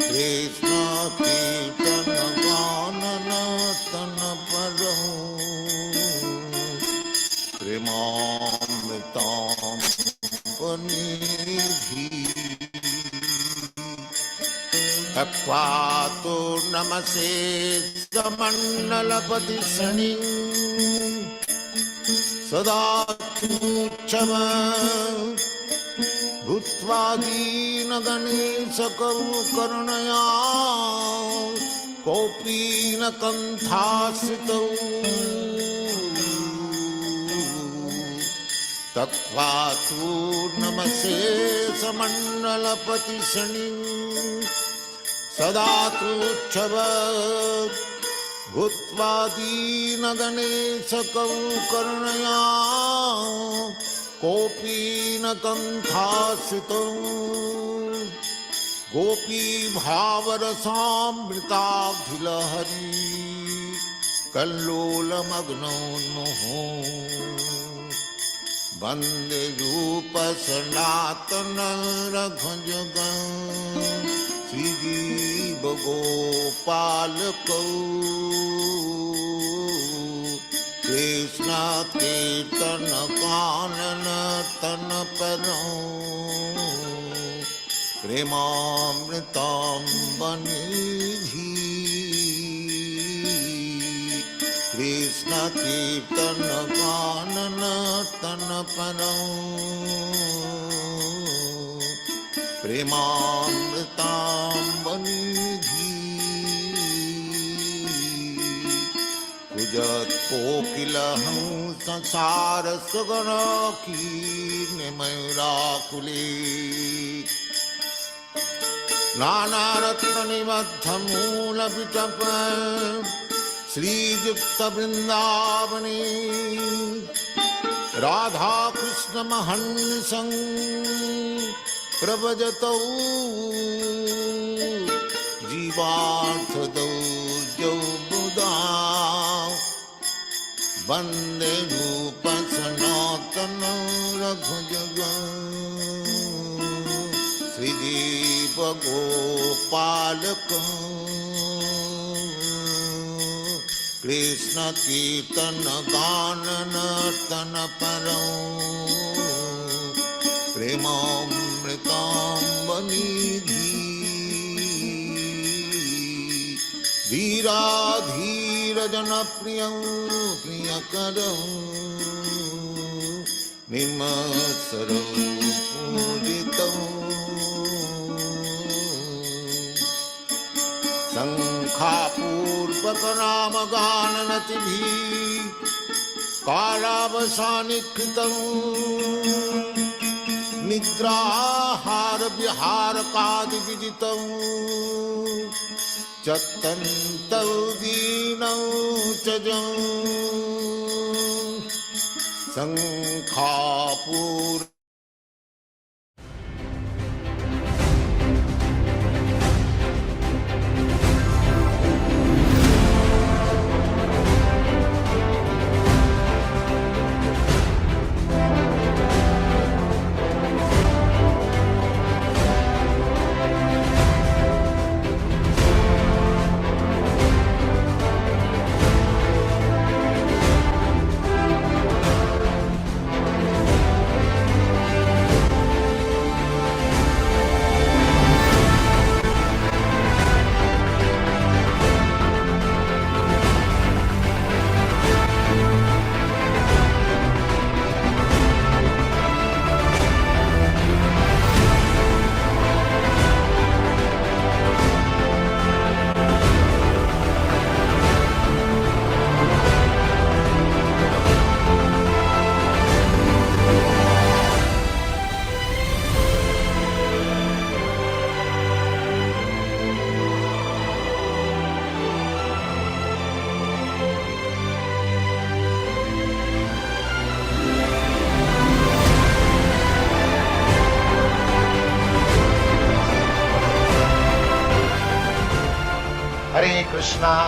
कृष्ण कीर्तन गानन तन परौ प्रेमामृतां वनिधि तत्वा तो नमसे समण्डलपति शनि सदा तुच्छम भूत्वा दीनगणेशकौ करुणया कोऽपि न कण्ठाश्रितौ तत्वा तु नमसे समण्डलपति शनि सदा तुच्छम भूत्वा दीनगणेशकौ करुणया कोऽपि न कण्ठाश्रितौ गोपी भावरसामृताभिलहरी कल्लोलमग्नोन्मुहो वन्दे रूपसनातन रघुजगं श्रीजीवगोपालकौ कृष्ण कीर्तन कानन तन परौ प्रेमामृतां वनिधि कृष्ण कीर्तन कानन तन परौ प्रेमामृतां वनिधि कुजत कोकिलहंस संसार सुगन कीर्णमयूराकुले नानारत्ननिबद्ध मूलविटप श्रीयुक्त वृंदावने राधा कृष्ण महर्निशं प्रभजतौ जीवार्थदौ जौ बुधा वन्दे रूप सनातन रघुजगं श्रीजीवगोपालकं कृष्ण कीर्तन गानन तन परौ प्रेमामृतां वनिधि धीराधीर जनप्रियं प्रियकरं निमत्सरं पूजितं शङ्खापूर्वक नामगाननतिभिः कालावसानिकृतं निद्राहार विहारकादिविदितं चत्तन्तौ दीनौ च जं शङ्खापूर्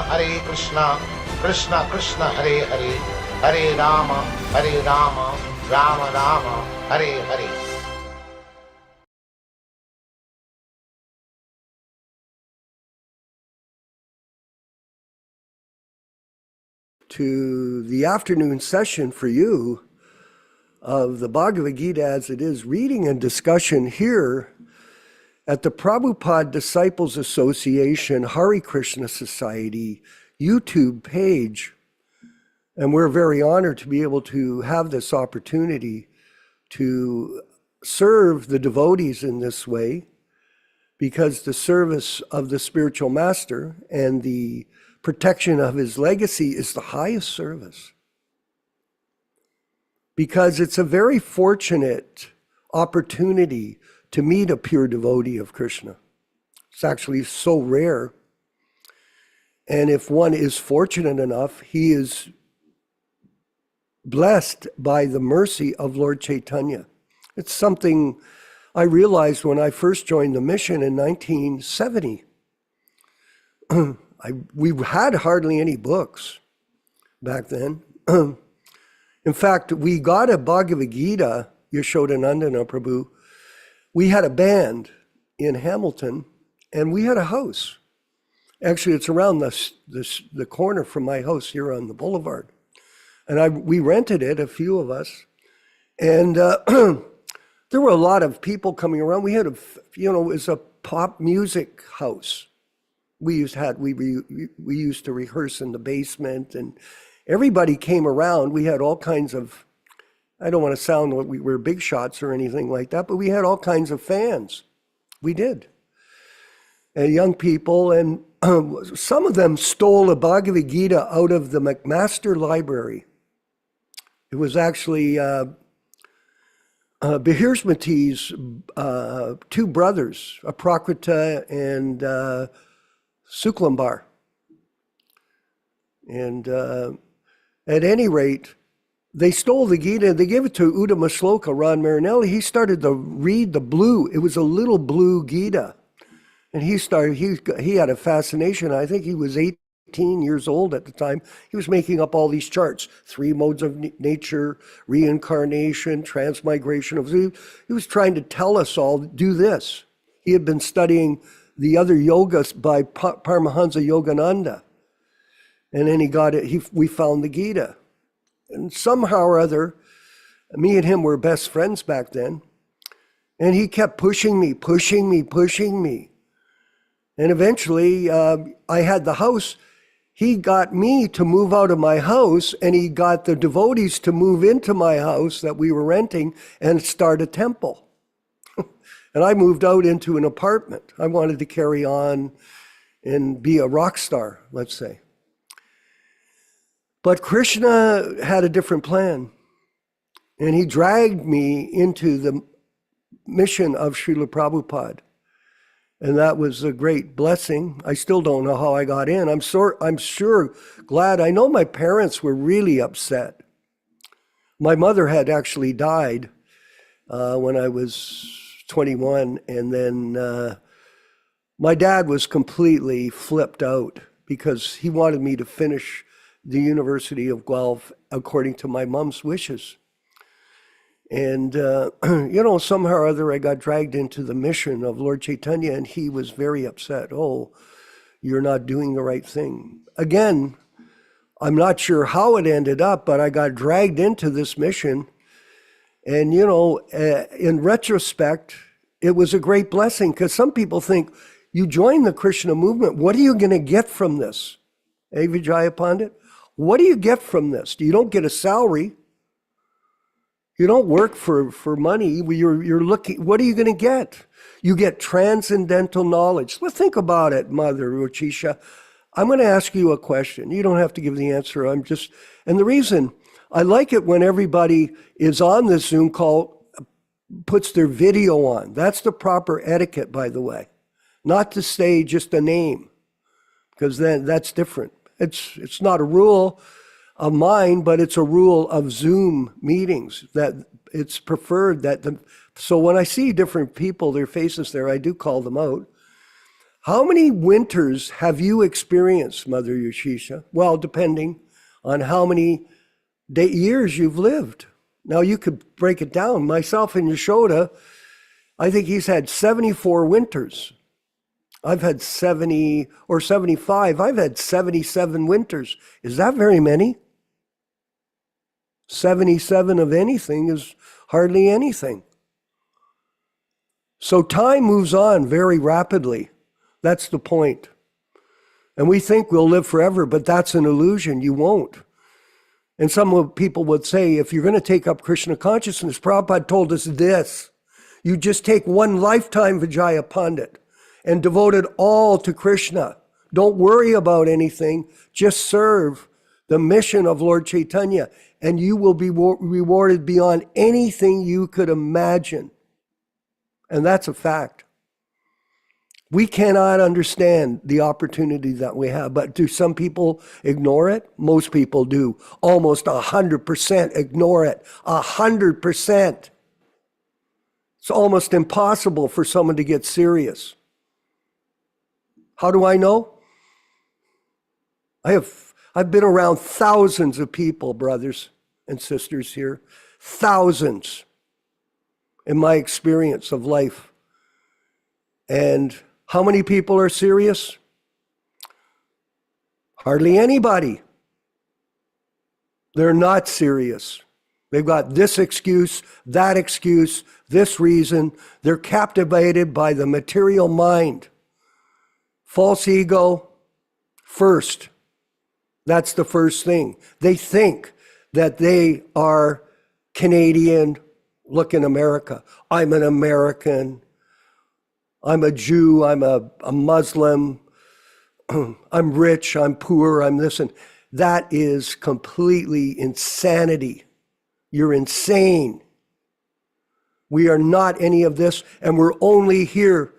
हरे कृष्णा कृष्णा कृष्ण हरे हरे, हरे Ram Ram Ram Hare Hare. to the afternoon session for you of the Bhagavad Gita as it is, reading and discussion here at the Prabhupada Disciples Association Hare Krishna Society YouTube page. And we're very honored to be able to have this opportunity to serve the devotees in this way, because the service of the spiritual master and the protection of his legacy is the highest service. Because it's a very fortunate opportunity to meet a pure devotee of Krishna. It's actually so rare. And if one is fortunate enough, he is blessed by the mercy of Lord Chaitanya. It's something I realized when I first joined the mission in 1970. We had hardly any books back then. In fact, we got a Bhagavad Gita, Yashodanandana Prabhu. We had a band in Hamilton, and we had a house. Actually, it's around the corner from my house here on the boulevard. And we rented it, a few of us. And there were a lot of people coming around. We had it was a pop music house. We used to rehearse in the basement, and everybody came around. We had all kinds of, I don't want to sound like we were big shots or anything like that, but we had all kinds of fans. We did. And young people, and some of them stole a Bhagavad Gita out of the McMaster Library. It was actually Bihirsmati's two brothers, Aprakrita and Suklambar. And at any rate, they stole the Gita. They gave it to Uttama Shloka, Ron Marinelli. He started to read the blue. It was a little blue Gita. And he had a fascination. I think he was 18 years old at the time. He was making up all these charts: 3 modes of nature, reincarnation, transmigration. He was trying to tell us all, do this. He had been studying the other yogas by Paramahansa Yogananda. And then he got it. We found the Gita. And somehow or other, me and him were best friends back then. And he kept pushing me. And eventually, I had the house. He got me to move out of my house, and he got the devotees to move into my house that we were renting and start a temple. And I moved out into an apartment. I wanted to carry on and be a rock star, let's say. But Krishna had a different plan. And he dragged me into the mission of Srila Prabhupada. And that was a great blessing. I still don't know how I got in. I'm sure glad. I know my parents were really upset. My mother had actually died when I was 21. And then my dad was completely flipped out because he wanted me to finish the University of Guelph according to my mom's wishes. And, somehow or other, I got dragged into the mission of Lord Chaitanya, and he was very upset. Oh, you're not doing the right thing. Again, I'm not sure how it ended up, but I got dragged into this mission. And, in retrospect, it was a great blessing, because some people think, you join the Krishna movement, what are you going to get from this? Hey, Vijaya Pandit, what do you get from this? You don't get a salary. You don't work for money. You're looking, what are you going to get? You get transcendental knowledge. Let's think about it, Mother Ruchisha. I'm going to ask you a question. You don't have to give the answer. And the reason I like it when everybody is on this Zoom call, puts their video on. That's the proper etiquette, by the way. Not to say just a name, because then that's different. It's not a rule of mine, but it's a rule of Zoom meetings that it's preferred so when I see different people, their faces there, I do call them out. How many winters have you experienced, Mother Yashisha? Well, depending on how many years you've lived. Now you could break it down. Myself and Yashoda, I think he's had 74 winters. I've had 70 or 75. I've had 77 winters. Is that very many? 77 of anything is hardly anything. So time moves on very rapidly. That's the point. And we think we'll live forever, but that's an illusion. You won't. And some people would say, if you're going to take up Krishna consciousness, Prabhupada told us this: you just take one lifetime, Vijaya Pandit, and devote it all to Krishna. Don't worry about anything. Just serve the mission of Lord Chaitanya, and you will be rewarded beyond anything you could imagine. And that's a fact. We cannot understand the opportunity that we have, but do some people ignore it? Most people do. Almost 100% ignore it. 100%. It's almost impossible for someone to get serious. How do I know? I've been around thousands of people, brothers and sisters here. Thousands in my experience of life. And how many people are serious? Hardly anybody. They're not serious. They've got this excuse, this reason. They're captivated by the material mind. False ego first. That's the first thing. They think that they are Canadian. Look in America. I'm an American. I'm a Jew. I'm a Muslim. I'm rich. I'm poor. I'm this. And that is completely insanity. You're insane. We are not any of this, and we're only here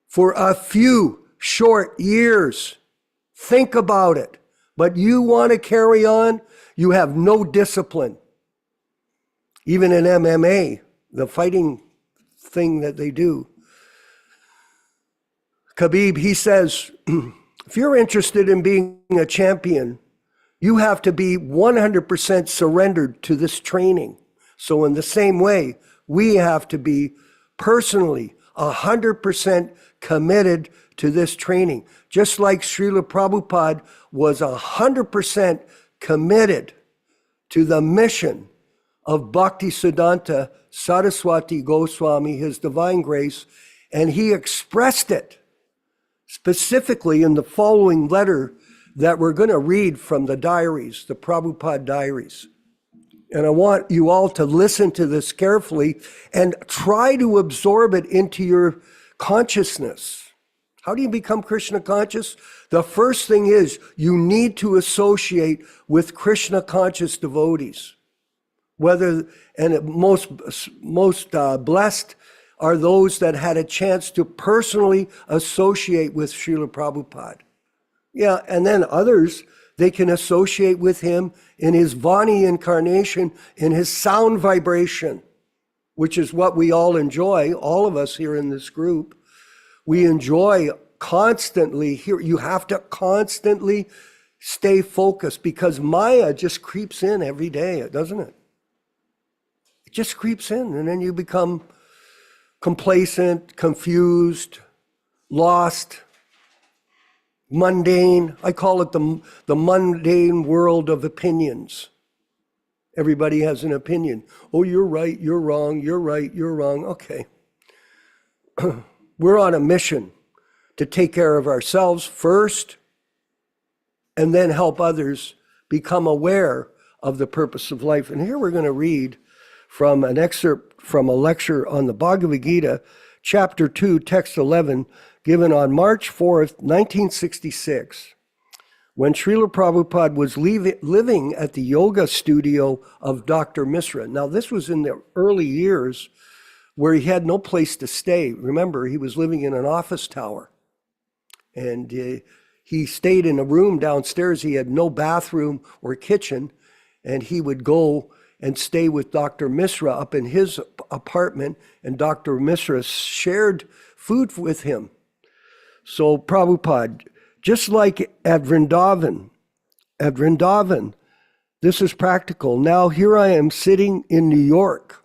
for a few short years. Think about it. But you want to carry on, you have no discipline. Even in MMA, the fighting thing that they do. Khabib, he says, if you're interested in being a champion, you have to be 100% surrendered to this training. So in the same way, we have to be personally 100% committed to this training. Just like Srila Prabhupada was 100% committed to the mission of Bhaktisiddhanta Saraswati Goswami, His Divine Grace, and he expressed it specifically in the following letter that we're going to read from the diaries, the Prabhupada diaries. And I want you all to listen to this carefully and try to absorb it into your consciousness. How do you become Krishna conscious? The first thing is you need to associate with Krishna conscious devotees. Most blessed are those that had a chance to personally associate with Srila Prabhupada. Yeah, and then others, they can associate with him in his Vani incarnation, in his sound vibration, which is what we all enjoy, all of us here in this group. We enjoy constantly here. You have to constantly stay focused because Maya just creeps in every day, doesn't it? It just creeps in, and then you become complacent, confused, lost, mundane. I call it the mundane world of opinions. Everybody has an opinion. Oh, you're right, you're wrong, you're right, you're wrong. Okay. We're on a mission to take care of ourselves first and then help others become aware of the purpose of life. And here we're going to read from an excerpt from a lecture on the Bhagavad Gita, chapter 2, text 11, given on March 4th, 1966, when Srila Prabhupada was living at the yoga studio of Dr. Misra. Now, this was in the early years where he had no place to stay. Remember, he was living in an office tower. And he stayed in a room downstairs. He had no bathroom or kitchen. And he would go and stay with Dr. Misra up in his apartment. And Dr. Misra shared food with him. So Prabhupada, just like at Vrindavan, this is practical. Now here I am sitting in New York.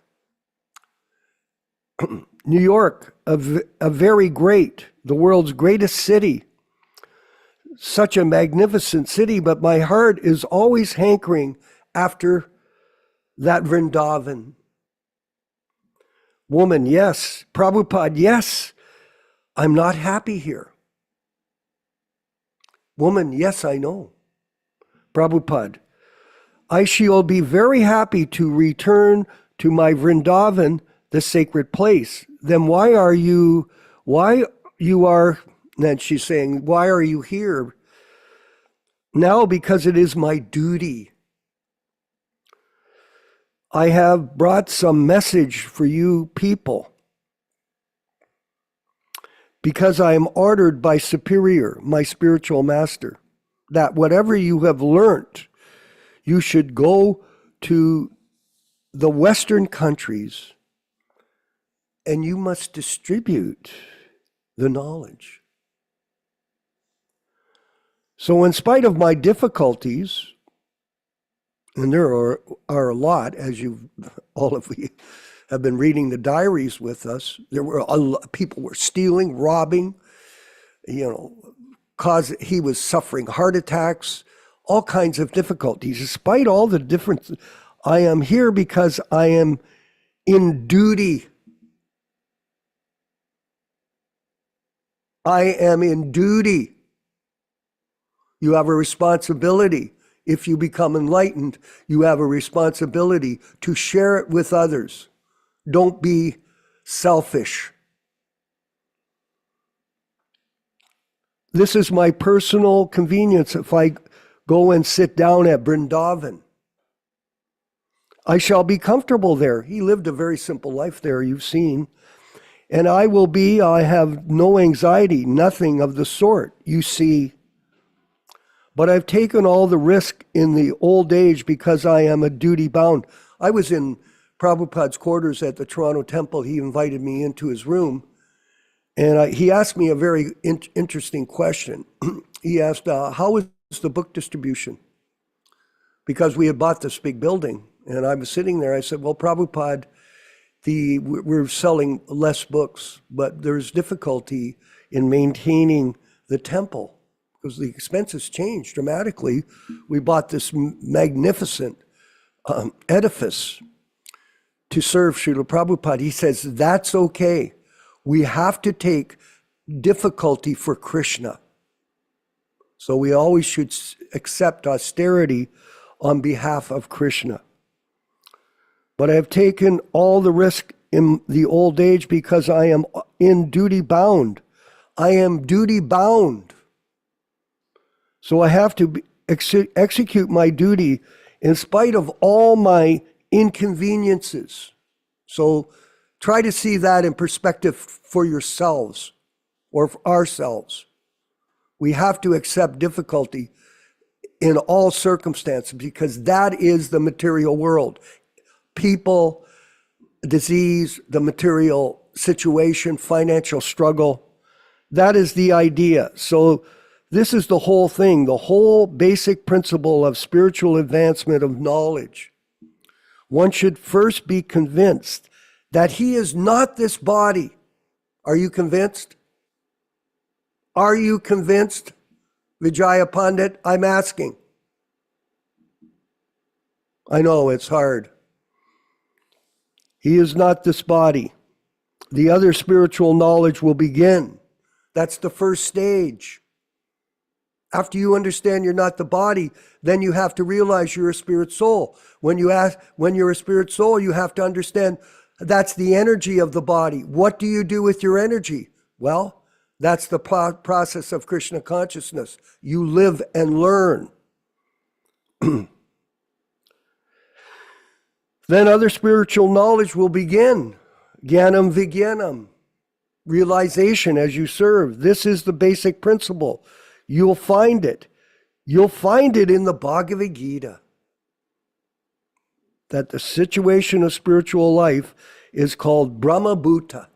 New York, a very great the world's greatest city, such a magnificent city, but my heart is always hankering after that Vrindavan. Woman, yes. Prabhupada, yes. I'm not happy here. Woman, yes, I know. Prabhupada, I shall be very happy to return to my Vrindavan, the sacred place. Then then she's saying, why are you here? Now, because it is my duty. I have brought some message for you people. Because I am ordered by Superior, my spiritual master, that whatever you have learnt, you should go to the Western countries and you must distribute the knowledge. So in spite of my difficulties, and there are a lot, as all of you have been reading the diaries with us, people were stealing, robbing, he was suffering heart attacks, all kinds of difficulties. Despite all the difference, I am here because I am in duty. I am in duty. You have a responsibility. If you become enlightened, you have a responsibility to share it with others. Don't be selfish. This is my personal convenience if I go and sit down at Vrindavan. I shall be comfortable there. He lived a very simple life there, you've seen. And I have no anxiety, nothing of the sort, you see. But I've taken all the risk in the old age because I am a duty bound. I was in Prabhupada's quarters at the Toronto Temple. He invited me into his room. And he asked me a very interesting question. He asked, how is the book distribution? Because we had bought this big building. And I was sitting there. I said, well, Prabhupada, we're selling less books, but there's difficulty in maintaining the temple because the expenses changed dramatically. We bought this magnificent edifice to serve Srila Prabhupada. He says, that's okay. We have to take difficulty for Krishna. So we always should accept austerity on behalf of Krishna. But I have taken all the risk in the old age because I am in duty bound. I am duty bound. So I have to execute my duty in spite of all my inconveniences. So try to see that in perspective for yourselves or for ourselves. We have to accept difficulty in all circumstances because that is the material world. People, disease, the material situation, financial struggle. That is the idea. So this is the whole thing, the whole basic principle of spiritual advancement of knowledge. One should first be convinced that he is not this body. Are you convinced? Are you convinced, Vijaya Pandit? I'm asking. I know it's hard. He is not this body. The other spiritual knowledge will begin. That's the first stage. After you understand you're not the body, then you have to realize you're a spirit soul. When you're a spirit soul, you have to understand that's the energy of the body. What do you do with your energy? Well, that's the process of Krishna consciousness. You live and learn. Then other spiritual knowledge will begin. Jnanam Vijnanam. Realization as you serve. This is the basic principle. You'll find it. You'll find it in the Bhagavad Gita. That the situation of spiritual life is called Brahma Bhuta.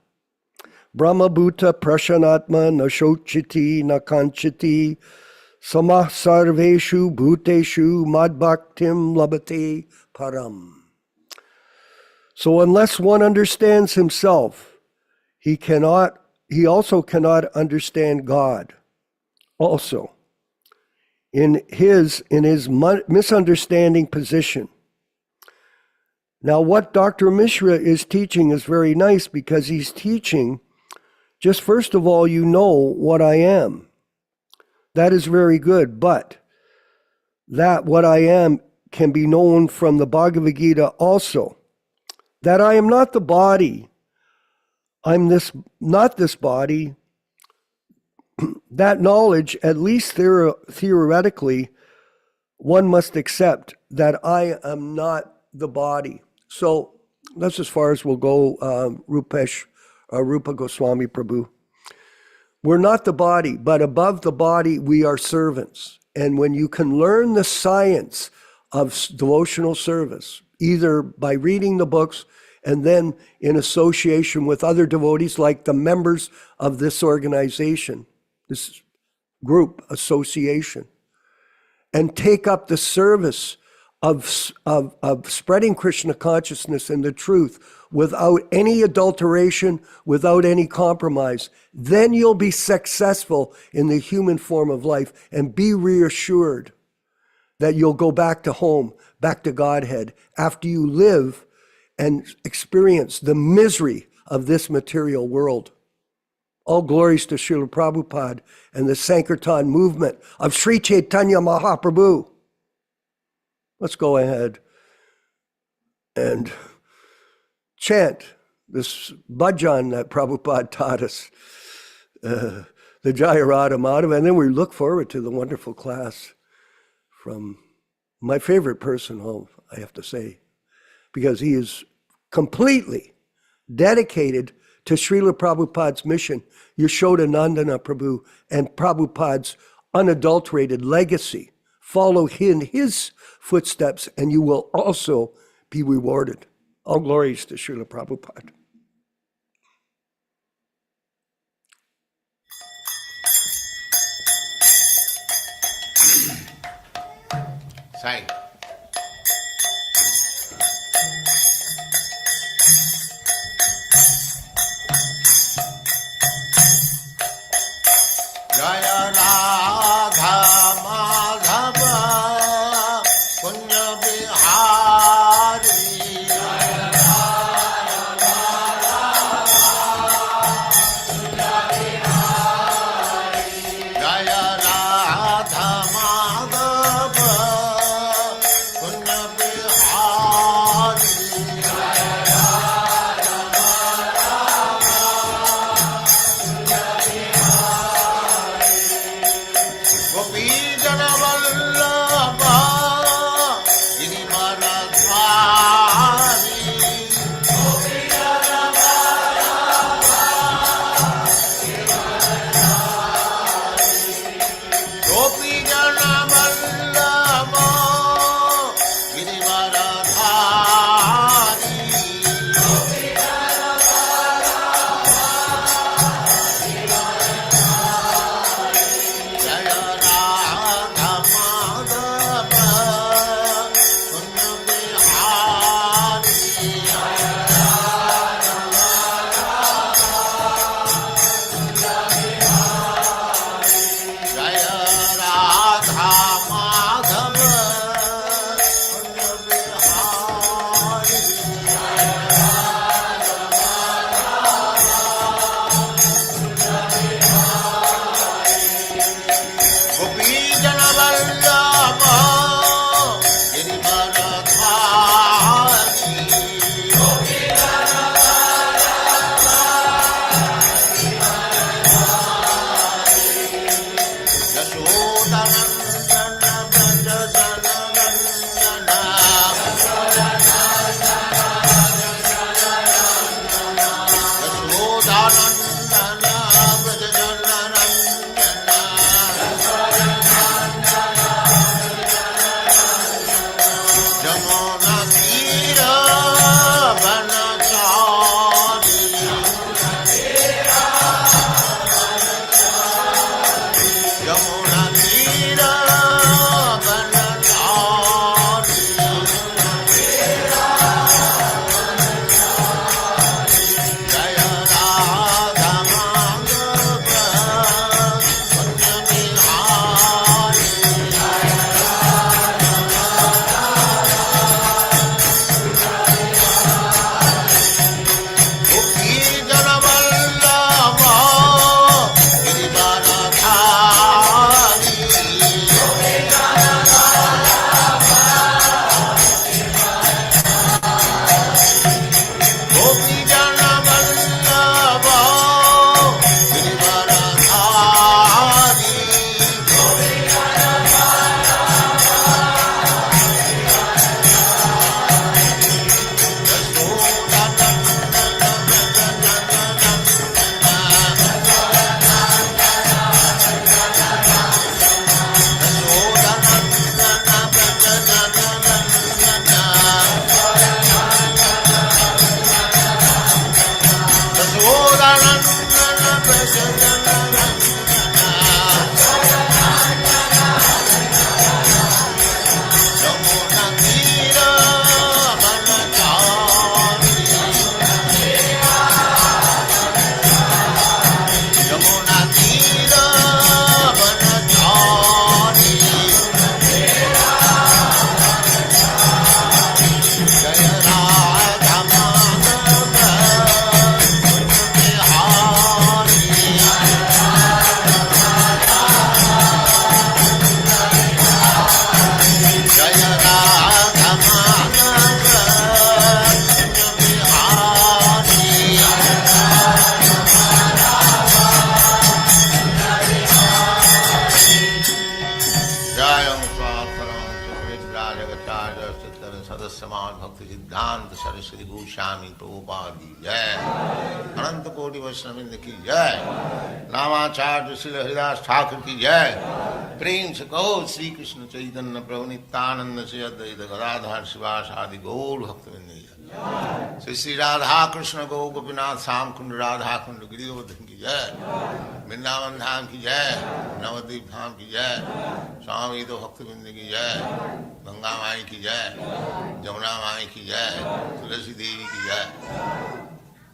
Brahma Bhuta Prashanatma Nashochiti Nakanchiti Samah Sarveshu Bhuteshu Madbhaktim Labhate Param. So unless one understands himself, he cannot he also cannot understand God. Also, in his misunderstanding position. Now, what Dr. Mishra is teaching is very nice, because he's teaching, just first of all, you know what I am. That is very good, but that what I am can be known from the Bhagavad Gita also. That I am not the body. I'm not this body. That knowledge, at least theoretically, one must accept that I am not the body. So that's as far as we'll go, Rupa Goswami Prabhu. We're not the body, but above the body, we are servants. And when you can learn the science of devotional service, either by reading the books and then in association with other devotees like the members of this organization, this group, association, and take up the service of spreading Krishna consciousness and the truth without any adulteration, without any compromise, then you'll be successful in the human form of life, and be reassured that you'll go back to home, back to Godhead, after you live and experience the misery of this material world. All glories to Srila Prabhupada and the Sankirtan movement of Sri Chaitanya Mahaprabhu. Let's go ahead and chant this bhajan that Prabhupada taught us, the Jayarada Madhava, and then we look forward to the wonderful class from my favorite person, I have to say, because he is completely dedicated to Srila Prabhupada's mission, Yashodanandana Prabhu, and Prabhupada's unadulterated legacy. Follow in his footsteps, and you will also be rewarded. All glories to Srila Prabhupada. Singh. Jaya Radha Madhava Punya Bihari. Jaya Radha Madhava Punya Bihari. समाज भक्त सिद्धांत सरस्वती गोस्वामी प्रभुपाद की जय, अनंत कोटि वैष्णववृंद की जय, नामाचार्य श्री हरिदास ठाकुर की जय। प्रेम से कहो श्री कृष्ण चैतन्य प्रभु नित्यानंद से अद्वैत गदाधर शिवास आदि गौर भक्तवृंद की जय। श्री श्री राधा कृष्ण गौ गोपीनाथ श्याम कुंड राधा कुंड गिरिवर्धन की जय, वृंदावन धाम की जय, नवद्वीप धाम की जय, स्वामी तो भक्तवृंद की जय, गंगा माई की जय, जमुना माई की जय, तुलसी देवी की जय,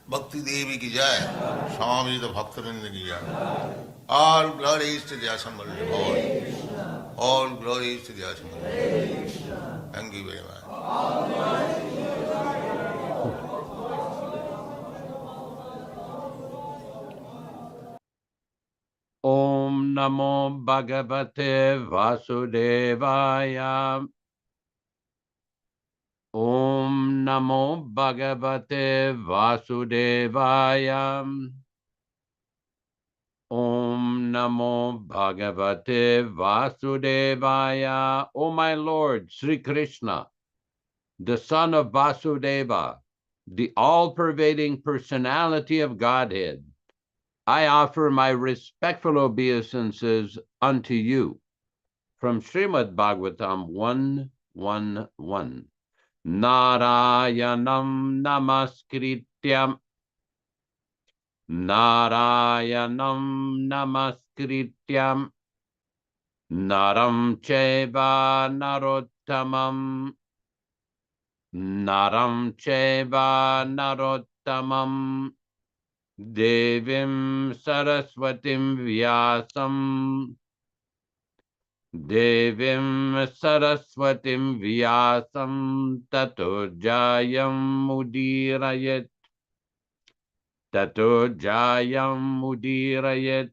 भक्ति देवी की जय, स्वामी तो भक्तवृंद की जय। All glories to the assembled Lord. All glories to the assembled Lord. Thank you very much. Om Namo Bhagavate Vasudevaya. Om Namo Bhagavate Vasudevaya. Om Namo Bhagavate Vasudevaya. O my Lord, Sri Krishna, the son of Vasudeva, the all-pervading personality of Godhead, I offer my respectful obeisances unto you. From Srimad Bhagavatam 1:1:1. Narayanam namaskrityam. Narayanam namaskrityam. Naram cheva narottamam. Naram cheva narottamam. Devim Saraswatim Vyasam. Devim Saraswatim Vyasam Tato Jayam Mudirayet. Tato Jayam Mudirayet.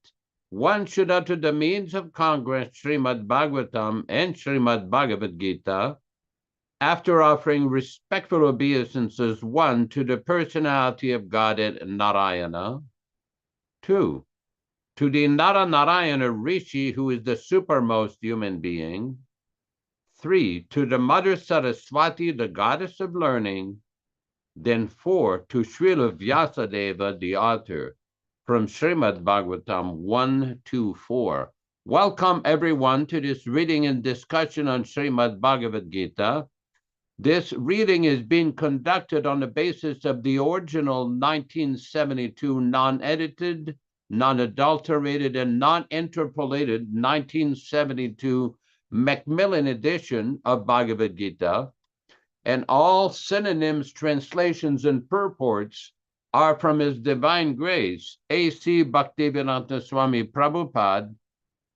One should utter the means of congress, Srimad Bhagavatam and Srimad Bhagavad Gita, after offering respectful obeisances, 1, to the personality of Godhead Narayana, 2, to the Narayana Rishi, who is the supermost human being, 3, to the Mother Saraswati, the goddess of learning, then 4, to Srila Vyasadeva, the author, from Srimad Bhagavatam 1:2-4. Welcome everyone to this reading and discussion on Srimad Bhagavad Gita. This reading is being conducted on the basis of the original 1972 non-edited, non-adulterated, and non-interpolated 1972 Macmillan edition of Bhagavad Gita, and all synonyms, translations, and purports are from His Divine Grace, A.C. Bhaktivedanta Swami Prabhupada,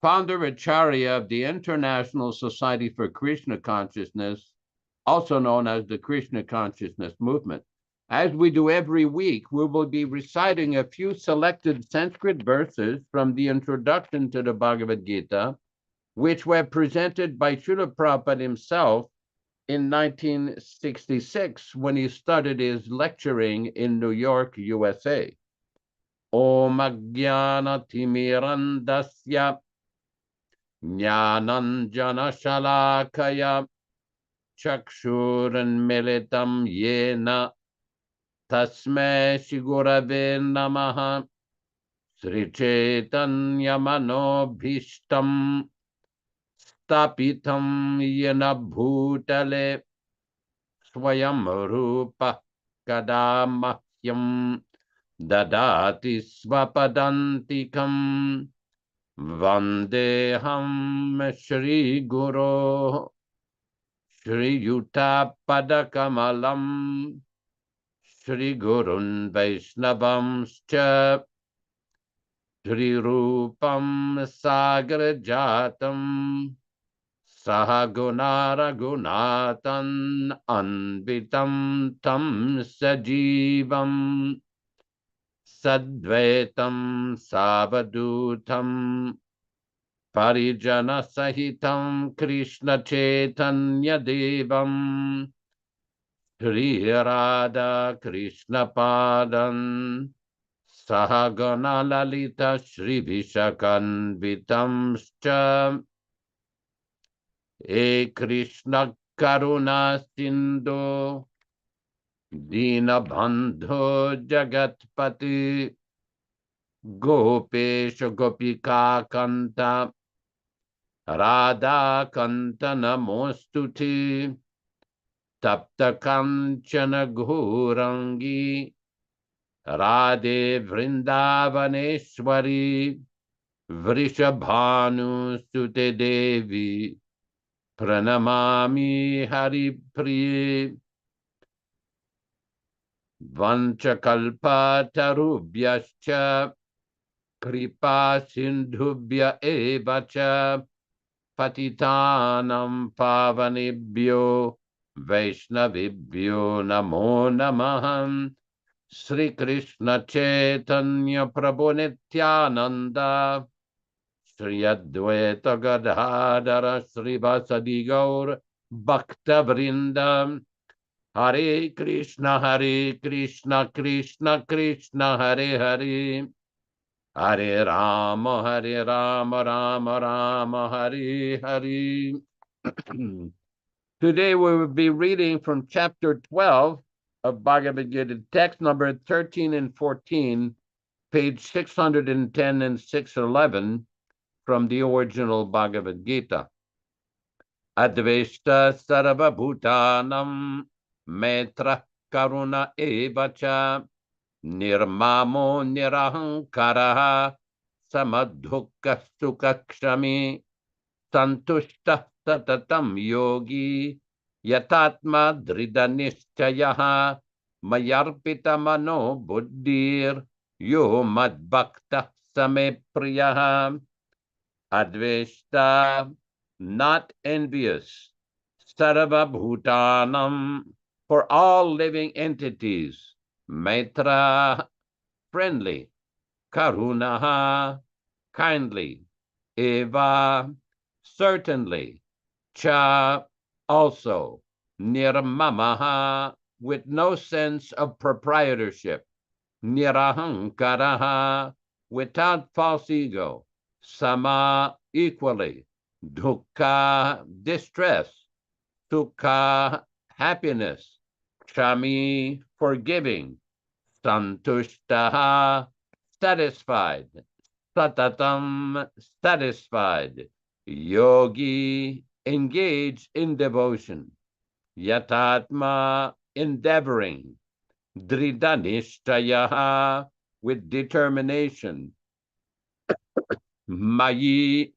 founder Acharya of the International Society for Krishna Consciousness, also known as the Krishna Consciousness Movement. As we do every week, we will be reciting a few selected Sanskrit verses from the introduction to the Bhagavad Gita, which were presented by Srila Prabhupada himself in 1966 when he started his lecturing in New York, USA. Om Ajnana Timirandasya Jnananjana Shalakaya Chakshuranmilitam Yena Tasmai Shigurave Namaha Sri Chaitanya Manobhishtam Stapitam Yena Bhutale Swayam Rupa Kadamahyam Dadati Svapadantikam Vandeham Shri Guru Shri Yuta Padakamalam Shri Gurun Vaishnavamscha Shri Rupam Sagrajatam Sahagunara Gunatan Anvitam Tam Sajivam Sadvaitam Savadutam Parijana Sahitam Krishna Chaitanya Devam Shri Radha Krishna Padan Sahagana Lalita Shri Vishakanvitamscha E Krishna Karuna Sindhu Dinabandho Jagatpati Gopesha Gopika Kanta Radha Kanta Namostuti Tapta Kanchana Ghurangi Radhe Vrindavaneshwari Vrishabhanu Sute Devi Pranamami Hari Priye Vanchakalpa Tarubhyascha Kripa Sindhubhya Evacha Patitanam Pavanibhyo Vaishnavibhyo Namo Namaham Sri Krishna Chaitanya Prabhu Nityananda Sri Advaita Gadadhara Sri Vasadi Gaur Bhakta Vrindam Hare Krishna Krishna Krishna Hare Hare Hare Rama Rama Rama Hare Hare. Today we will be reading from chapter 12 of Bhagavad Gita, text number 13 and 14, page 610 and 611 from the original Bhagavad Gita. Adveshta sarva bhutanam metra karuna evacha nirmamo nirahankara samadhukka sukakshami santushta satatam yogi yatatma dridhanishchayaha mayarpita mano buddhir yo madbhakta same priyaha. Adveshta, not envious, sarva bhutanam, for all living entities, maitra, friendly, karunaha, kindly, eva, certainly, cha, also, nirmamaha, with no sense of proprietorship, nirahankaraha, without false ego, sama, equally, dukkha, distress, sukha, happiness, kshami, forgiving, santushtaha, satisfied, satatam, satisfied, yogi, engaged in devotion, yatatma, endeavoring, dridhanishtayaha, with determination, mayi,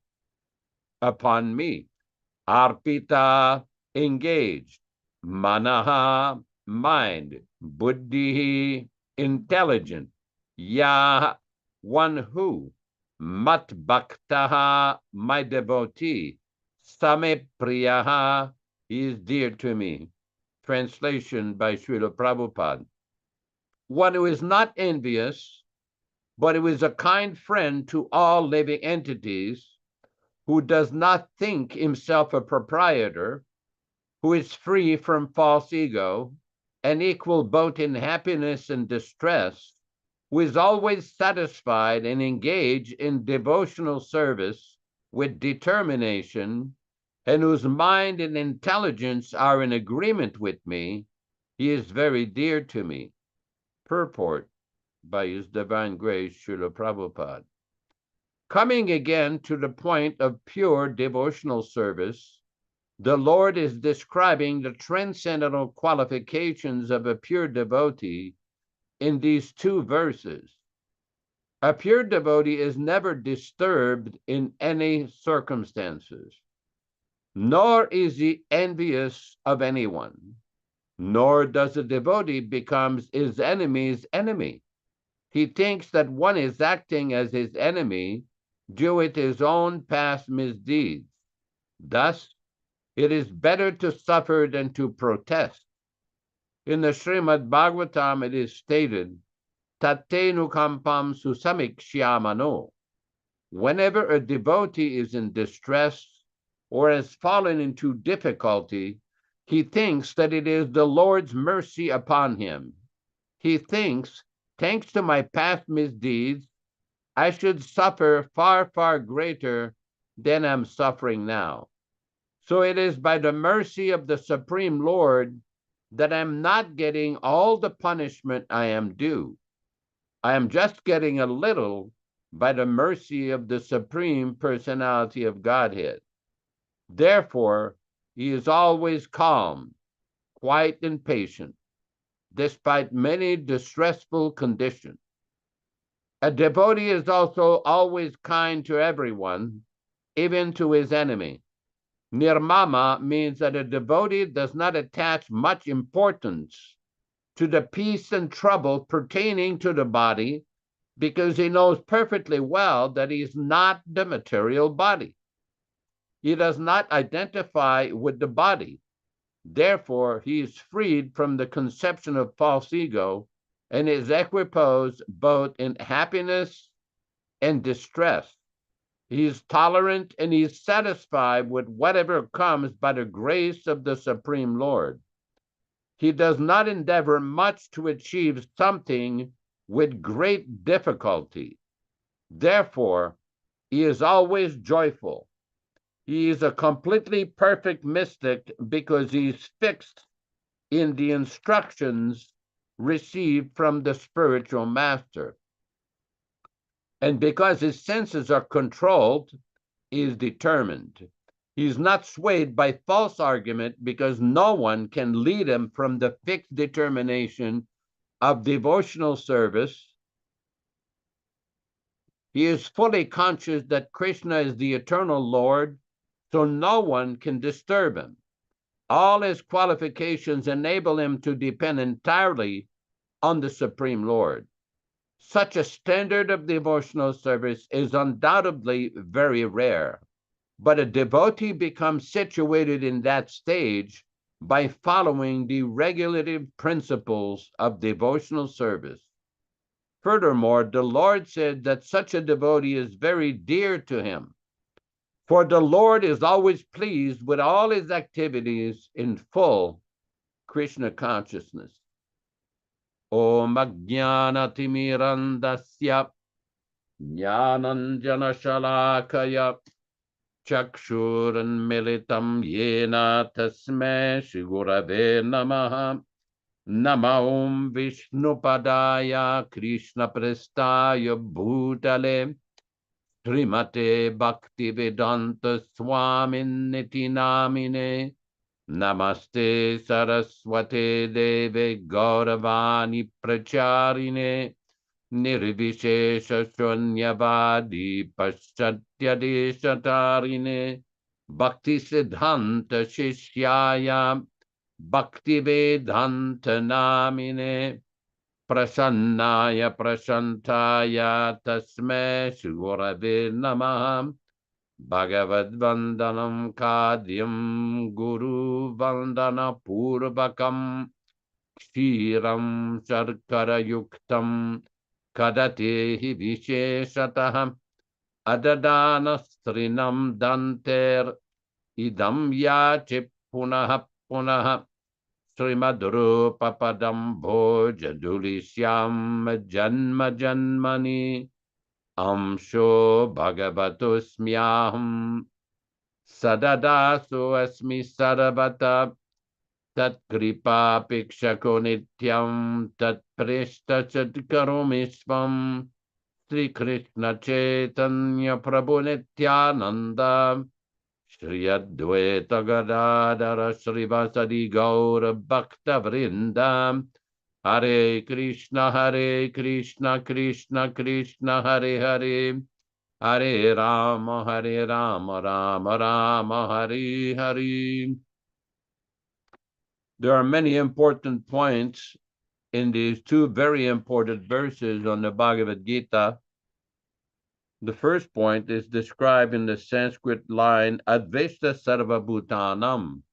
upon me, arpita, engaged, manaha, mind, buddhi, intelligent, ya, one who, mat bhaktaha, my devotee, same priyaha, is dear to me. Translation by Srila Prabhupada. One who is not envious, but who is a kind friend to all living entities, who does not think himself a proprietor, who is free from false ego, and equal both in happiness and distress, who is always satisfied and engaged in devotional service with determination, and whose mind and intelligence are in agreement with me, he is very dear to me. Purport by His Divine Grace, Srila Prabhupada. Coming again to the point of pure devotional service, the Lord is describing the transcendental qualifications of a pure devotee in these two verses. A pure devotee is never disturbed in any circumstances, nor is he envious of anyone, nor does a devotee become his enemy's enemy. He thinks that one is acting as his enemy due to his own past misdeeds. Thus, it is better to suffer than to protest. In the Srimad Bhagavatam, it is stated, Tattenu kampam susamikshyamanō. Whenever a devotee is in distress or has fallen into difficulty, he thinks that it is the Lord's mercy upon him. He thinks, thanks to my past misdeeds, I should suffer far, far greater than I'm suffering now. So it is by the mercy of the Supreme Lord that I'm not getting all the punishment I am due. I am just getting a little by the mercy of the Supreme Personality of Godhead. Therefore, he is always calm, quiet, and patient, despite many distressful conditions. A devotee is also always kind to everyone, even to his enemy. Nirmama means that a devotee does not attach much importance to the peace and trouble pertaining to the body because he knows perfectly well that he is not the material body. He does not identify with the body. Therefore, he is freed from the conception of false ego and is equiposed both in happiness and distress. He is tolerant and he is satisfied with whatever comes by the grace of the Supreme Lord. He does not endeavor much to achieve something with great difficulty. Therefore, he is always joyful. He is a completely perfect mystic because he is fixed in the instructions received from the spiritual master. And because his senses are controlled, he is determined. He is not swayed by false argument because no one can lead him from the fixed determination of devotional service. He is fully conscious that Krishna is the eternal Lord, so no one can disturb him. All his qualifications enable him to depend entirely on the Supreme Lord. Such a standard of devotional service is undoubtedly very rare, but a devotee becomes situated in that stage by following the regulative principles of devotional service. Furthermore, the Lord said that such a devotee is very dear to him, for the Lord is always pleased with all his activities in full Krishna consciousness. Om Ajnanatimirandasya Jnananjana Shalakaya Chakshuranmilitam Yena Tasmai Shri Gurave Namaha. Nama Om Vishnupadaya Krishna Prestaya Bhutale Srimate Bhaktivedanta Swaminiti Namine. Namaste Saraswate Deve Gauravani Pracharine Nirvishesha Shunyavadi Paschatyadesatarine Bhakti Siddhanta Shishyaya Bhaktivedanta Namine Prasannaya Prashantaya Tasme Shigurave Namaha. Bhagavad Vandanam Kadyam Guru Vandana Purvakam Kshiram Sharkara Yuktam Kadatehi Visheshataham Adadana Strinam Danter Idam Yache Punaha Punaha Srimadru Papadam Bhojadulishyam Janma Janmani Amsho Bhagavatosmyaham Sadadaso Asmi Sarabata Tat Kripa Pikshako Nityam Tat Prishta Chadkaromishvam Sri Krishna Chaitanya Prabhu Nityananda Shri Advaita Gadadara Srivasadi Gaura Bhakta Vrindam Hare Krishna, Krishna Krishna, Hare Hare, Hare Rama, Rama Rama, Hare Hare. There are many important points in these two very important verses on the Bhagavad Gita. The first point is described in the Sanskrit line, Advesta Sarva Bhutanam.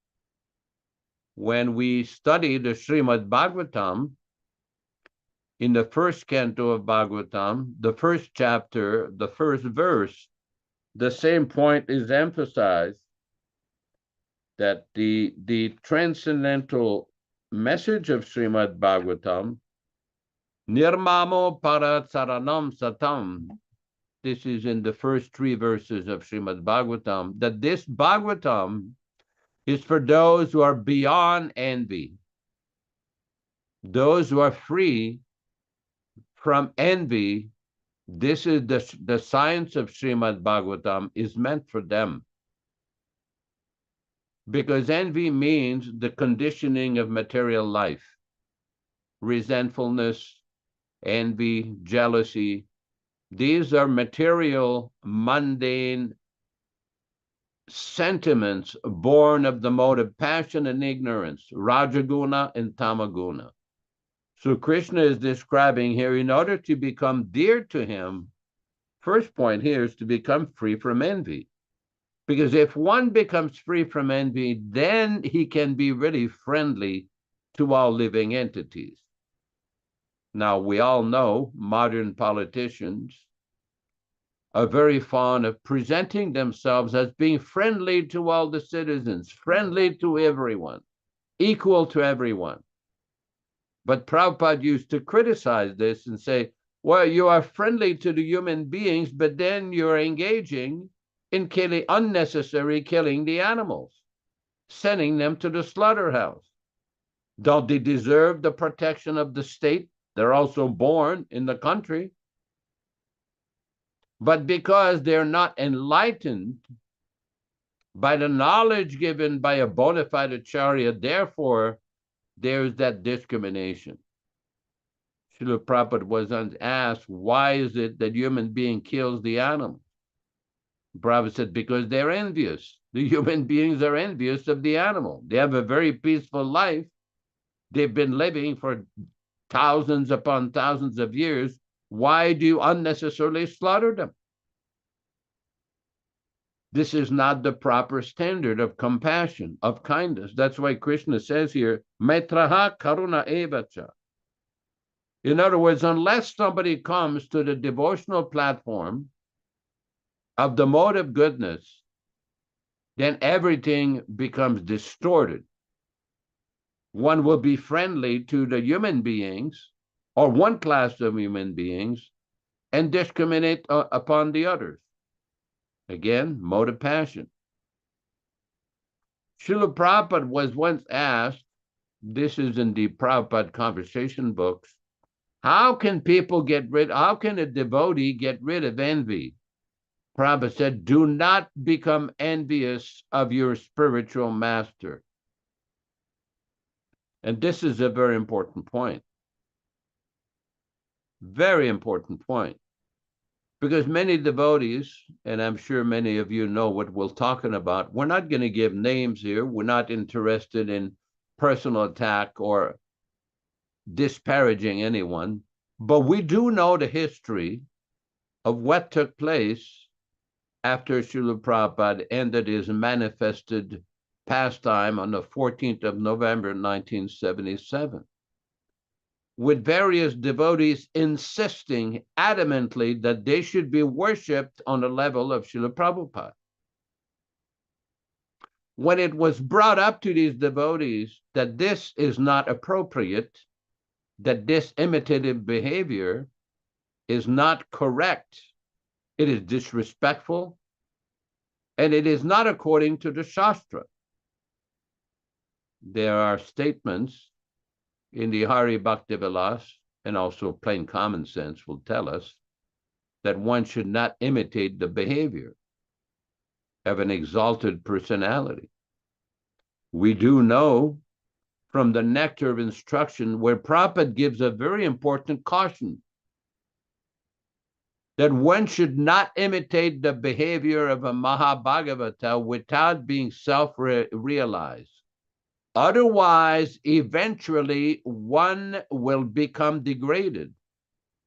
When we study the Srimad Bhagavatam, in the first canto of Bhagavatam, the first chapter, the first verse, the same point is emphasized, that the transcendental message of Srimad Bhagavatam, Nirmamo Paratsaranam Satam, this is in the first three verses of Srimad Bhagavatam, that this Bhagavatam is for those who are beyond envy, those who are free from envy. This is the science of Srimad Bhagavatam is meant for them. Because envy means the conditioning of material life, resentfulness, envy, jealousy. These are material, mundane sentiments born of the mode of passion and ignorance, Rajaguna and Tamaguna. So Krishna is describing here, in order to become dear to him, first point here is to become free from envy. Because if one becomes free from envy, then he can be really friendly to all living entities. Now, we all know modern politicians are very fond of presenting themselves as being friendly to all the citizens, friendly to everyone, equal to everyone. But Prabhupada used to criticize this and say, well, you are friendly to the human beings, but then you're engaging in unnecessary killing the animals, sending them to the slaughterhouse. Don't they deserve the protection of the state? They're also born in the country. But because they're not enlightened by the knowledge given by a bona fide acharya, therefore, there's that discrimination. Srila Prabhupada was asked, why is it that human being kills the animal? Prabhupada said, because they're envious. The human beings are envious of the animal. They have a very peaceful life. They've been living for thousands upon thousands of years. Why do you unnecessarily slaughter them? This is not the proper standard of compassion, of kindness. That's why Krishna says here, Maitraha Karuna Evacha. In other words, unless somebody comes to the devotional platform of the mode of goodness, then everything becomes distorted. One will be friendly to the human beings or one class of human beings and discriminate upon the others. Again, mode of passion. Srila Prabhupada was once asked, this is in the Prabhupada conversation books, how can a devotee get rid of envy? Prabhupada said, do not become envious of your spiritual master. And this is a very important point. Very important point. Because many devotees, and I'm sure many of you know what we're talking about, we're not going to give names here. We're not interested in personal attack or disparaging anyone. But we do know the history of what took place after Srila Prabhupada ended his manifested pastime on the 14th of November, 1977. With various devotees insisting adamantly that they should be worshipped on the level of Srila Prabhupada. When it was brought up to these devotees that this is not appropriate, that this imitative behavior is not correct, it is disrespectful, and it is not according to the Shastra. There are statements in the Hari Bhakti Vilas, and also plain common sense will tell us that one should not imitate the behavior of an exalted personality. We do know from the Nectar of Instruction where Prabhupada gives a very important caution that one should not imitate the behavior of a Mahabhagavata without being self-realized. Otherwise, eventually, one will become degraded.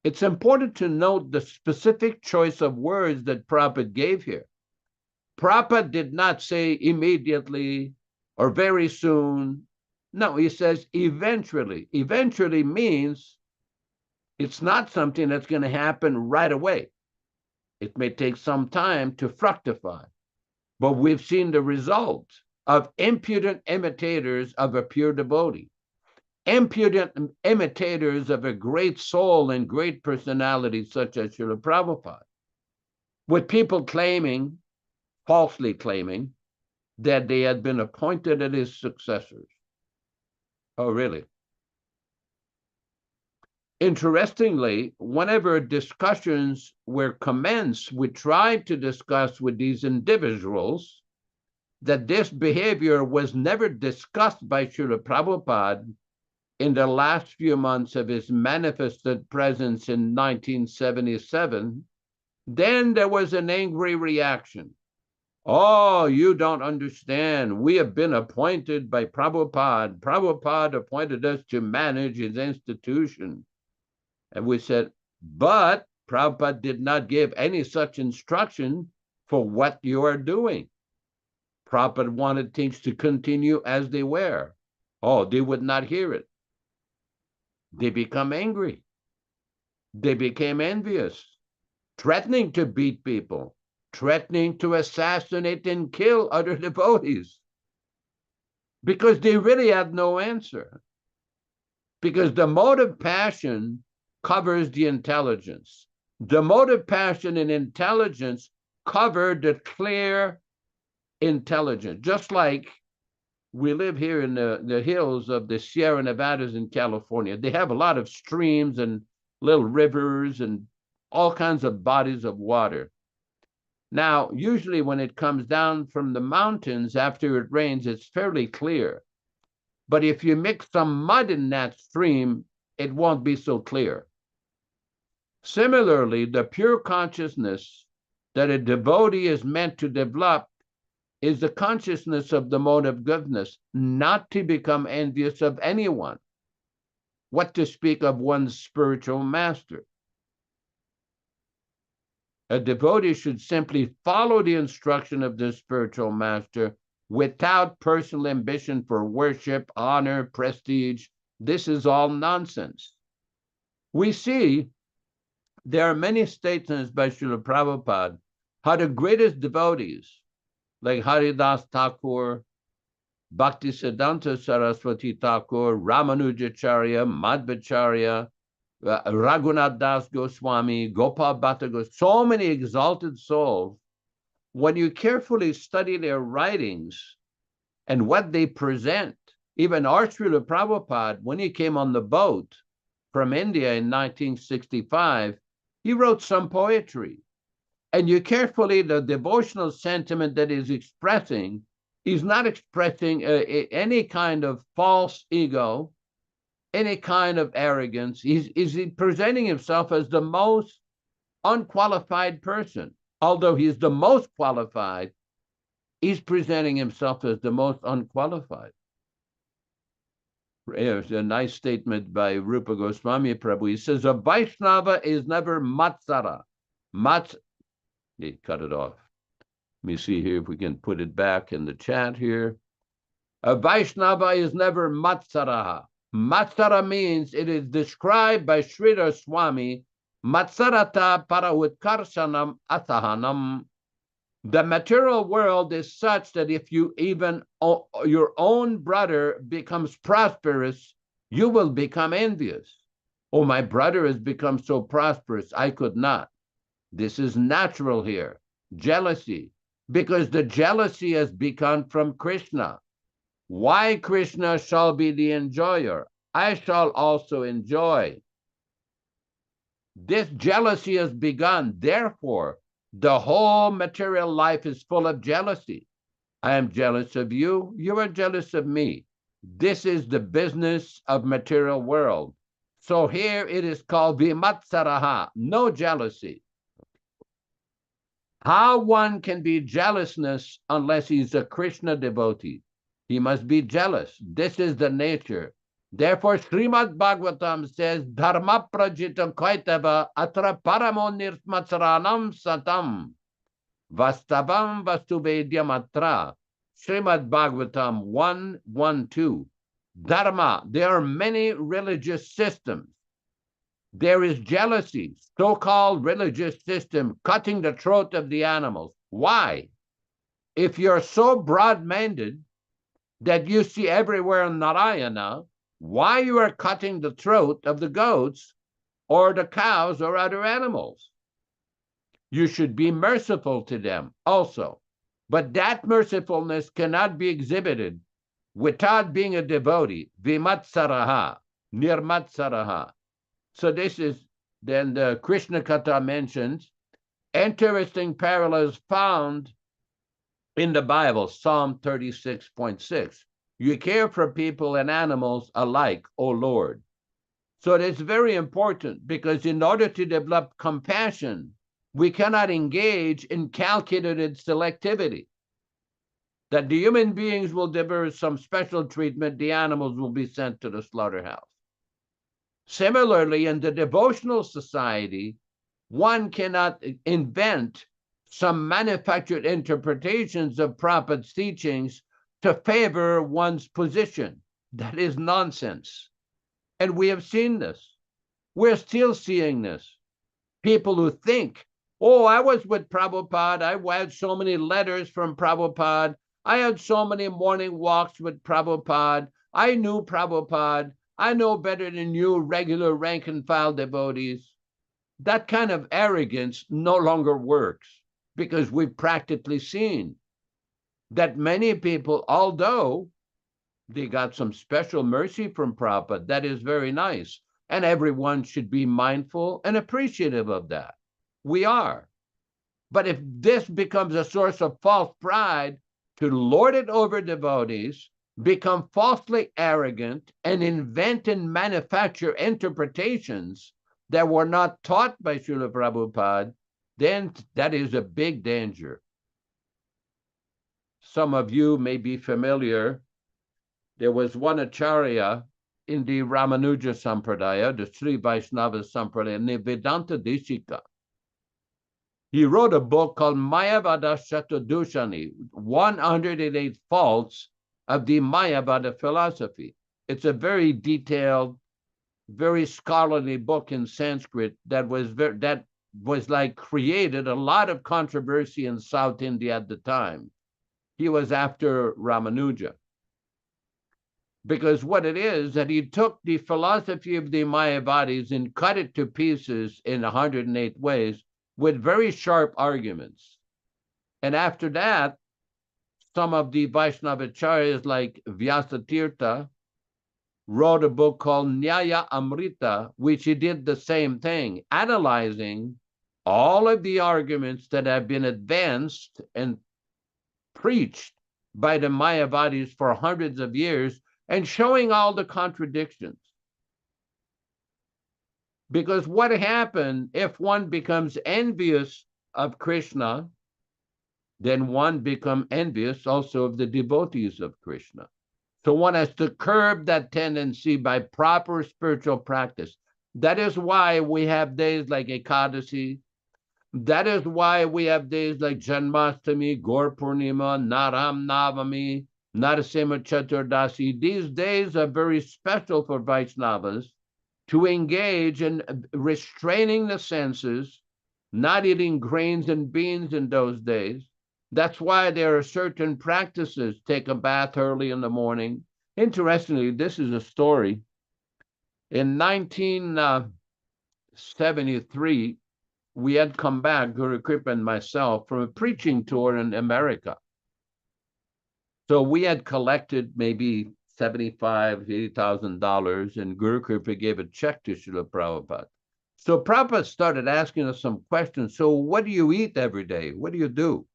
It's important to note the specific choice of words that Prabhupada gave here. Prabhupada did not say immediately or very soon. No, he says eventually. Eventually means it's not something that's going to happen right away. It may take some time to fructify, but we've seen the result of impudent imitators of a pure devotee, impudent imitators of a great soul and great personality such as Srila Prabhupada, with people claiming, falsely claiming, that they had been appointed as his successors. Oh, really? Interestingly, whenever discussions were commenced, we tried to discuss with these individuals that this behavior was never discussed by Srila Prabhupada in the last few months of his manifested presence in 1977, then there was an angry reaction. Oh, you don't understand. We have been appointed by Prabhupada. Prabhupada appointed us to manage his institution. And we said, but Prabhupada did not give any such instruction for what you are doing. Prabhupada wanted things to continue as they were. Oh, they would not hear it. They become angry. They became envious, threatening to beat people, threatening to assassinate and kill other devotees, because they really had no answer. Because the motive passion covers the intelligence. The motive passion and intelligence cover the clear intelligence. Just like we live here in the hills of the Sierra Nevadas in California. They have a lot of streams and little rivers and all kinds of bodies of water. Now, usually when it comes down from the mountains after it rains, it's fairly clear. But if you mix some mud in that stream, it won't be so clear. Similarly, the pure consciousness that a devotee is meant to develop is the consciousness of the mode of goodness, not to become envious of anyone. What to speak of one's spiritual master? A devotee should simply follow the instruction of the spiritual master without personal ambition for worship, honor, prestige. This is all nonsense. We see there are many statements by Srila Prabhupada how the greatest devotees, like Haridas Thakur, Bhaktisiddhanta Saraswati Thakur, Ramanujacharya, Madhvacharya, Raghunath Das Goswami, Gopal Bhatta Goswami, so many exalted souls, when you carefully study their writings and what they present, even our Srila Prabhupada, when he came on the boat from India in 1965, he wrote some poetry. And you carefully, the devotional sentiment that he's expressing, he's not expressing any kind of false ego, any kind of arrogance. He's presenting himself as the most unqualified person. Although he's the most qualified, he's presenting himself as the most unqualified. There's a nice statement by Rupa Goswami Prabhu. He says, a Vaishnava is never matsara. He cut it off. Let me see here if we can put it back in the chat here. A Vaishnava is never matsaraha. Matsara means it is described by Sridhar Swami, matsarata parautkarsanam asahanam. The material world is such that if you even your own brother becomes prosperous, you will become envious. Oh, my brother has become so prosperous, I could not. This is natural here, jealousy, because the jealousy has begun from Krishna. Why Krishna shall be the enjoyer, I shall also enjoy. This jealousy has begun, therefore, the whole material life is full of jealousy. I am jealous of you, you are jealous of me. This is the business of material world. So here it is called vimatsaraha, no jealousy. How one can be jealousness unless he's a Krishna devotee? He must be jealous. This is the nature. Therefore, Srimad Bhagavatam says, Dharma prajita kaitava atra paramo nirmatsaranam satam vastavam vastuvedyam atra. Srimad Bhagavatam 1:1-2. Dharma, there are many religious systems. There is jealousy, so-called religious system, cutting the throat of the animals. Why? If you're so broad-minded that you see everywhere Narayana, why you are cutting the throat of the goats or the cows or other animals? You should be merciful to them also. But that mercifulness cannot be exhibited without being a devotee. Vimatsaraha, nirmatsaraha. So this is then the Krishna Katha mentions interesting parallels found in the Bible, Psalm 36.6. You care for people and animals alike, O Lord. So it's very important because in order to develop compassion, we cannot engage in calculated selectivity. That the human beings will deserve some special treatment, the animals will be sent to the slaughterhouse. Similarly, in the devotional society, one cannot invent some manufactured interpretations of Prabhupada's teachings to favor one's position. That is nonsense. And we have seen this. We're still seeing this. People who think, oh, I was with Prabhupada, I had so many letters from Prabhupada, I had so many morning walks with Prabhupada, I knew Prabhupada, I know better than you regular rank and file devotees. That kind of arrogance no longer works because we've practically seen that many people, although they got some special mercy from Prabhupada, that is very nice. And everyone should be mindful and appreciative of that. We are. But if this becomes a source of false pride to lord it over devotees, become falsely arrogant, and invent and manufacture interpretations that were not taught by Srila Prabhupada, then that is a big danger. Some of you may be familiar. There was one Acharya in the Ramanuja Sampradaya, the Sri Vaishnava Sampradaya, the Vedanta Deshika. He wrote a book called Mayavada Shatadushani, 108 Faults of the Mayavada Philosophy. It's a very detailed, very scholarly book in Sanskrit that was like created a lot of controversy in South India at the time. He was after Ramanuja. Because what it is that he took the philosophy of the Mayavadis and cut it to pieces in 108 ways with very sharp arguments. And after that, some of the Vaishnavacharyas like Vyasatirtha wrote a book called Nyaya Amrita, which he did the same thing, analyzing all of the arguments that have been advanced and preached by the Mayavadis for hundreds of years and showing all the contradictions. Because what happened if one becomes envious of Krishna, then one becomes envious also of the devotees of Krishna. So one has to curb that tendency by proper spiritual practice. That is why we have days like Ekadasi. That is why we have days like Janmashtami, Gaur Purnima, Naram Navami, Narasimha Chaturdasi. These days are very special for Vaishnavas to engage in restraining the senses, not eating grains and beans in those days. That's why there are certain practices. Take a bath early in the morning. Interestingly, this is a story. In 1973, we had come back, Guru Kripa and myself, from a preaching tour in America. So we had collected maybe $75,000, $80,000, and Guru Kripa gave a check to Srila Prabhupada. So Prabhupada started asking us some questions. So what do you eat every day? What do you do?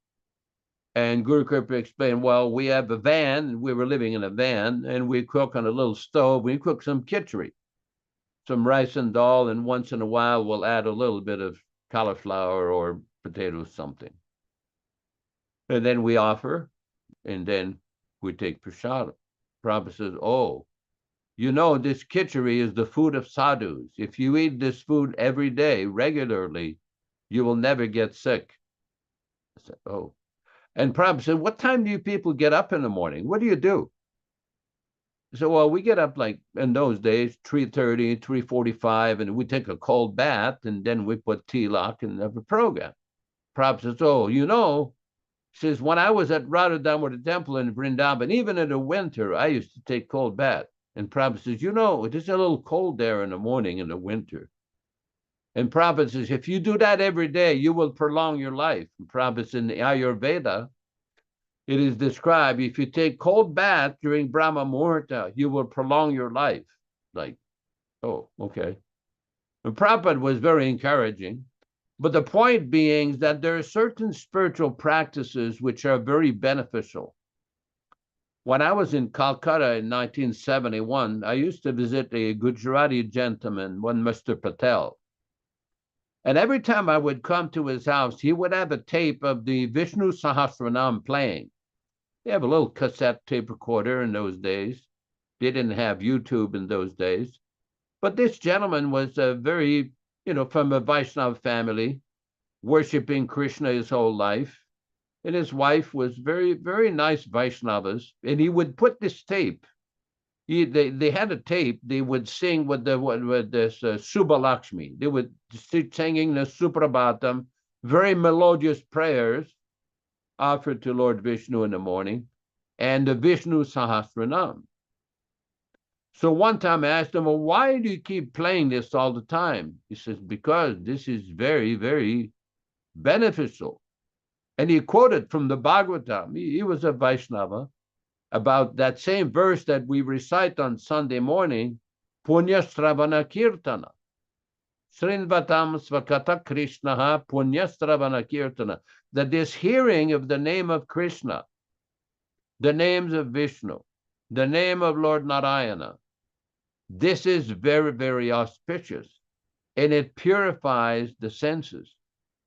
And Guru Kripa explained, well, we have a van, and we were living in a van, and we cook on a little stove. We cook some khichdi, some rice and dal, and once in a while we'll add a little bit of cauliflower or potato something. And then we offer, and then we take prasada. Prabhupada says, oh, you know, this khichdi is the food of sadhus. If you eat this food every day, regularly, you will never get sick. I said, oh. And Prabhupada said, what time do you people get up in the morning? What do you do? I said, well, we get up like in those days, 3:30, 3:45, and we take a cold bath, and then we put tilak and have a program. Prabhupada says, oh, you know, he says, when I was at Radha Damodar temple in Vrindavan, even in the winter, I used to take cold bath. And Prabhupada says, you know, it is a little cold there in the morning in the winter. And Prabhupada says, if you do that every day, you will prolong your life. And Prabhupada says, in the Ayurveda, it is described, if you take cold bath during Brahma Muhurta, you will prolong your life. Like, oh, okay. And Prabhupada was very encouraging. But the point being that there are certain spiritual practices which are very beneficial. When I was in Calcutta in 1971, I used to visit a Gujarati gentleman, one Mr. Patel. And every time I would come to his house, he would have a tape of the Vishnu Sahasranam playing. They have a little cassette tape recorder in those days. They didn't have YouTube in those days. But this gentleman was very, from a Vaishnava family, worshiping Krishna his whole life. And his wife was very, very nice Vaishnavas. And he would put this tape. They had a tape. They would sing with this Subha Lakshmi. They would singing the Suprabhatam, very melodious prayers offered to Lord Vishnu in the morning, and the Vishnu Sahasranam. So one time I asked him, well, why do you keep playing this all the time? He says, because this is very, very beneficial. And he quoted from the Bhagavatam. He was a Vaishnava, about that same verse that we recite on Sunday morning, Punya Stravana Kirtana. Srinvatam Svakata Krishnaha Punya Stravana Kirtana. That this hearing of the name of Krishna, the names of Vishnu, the name of Lord Narayana, this is very, very auspicious, and it purifies the senses.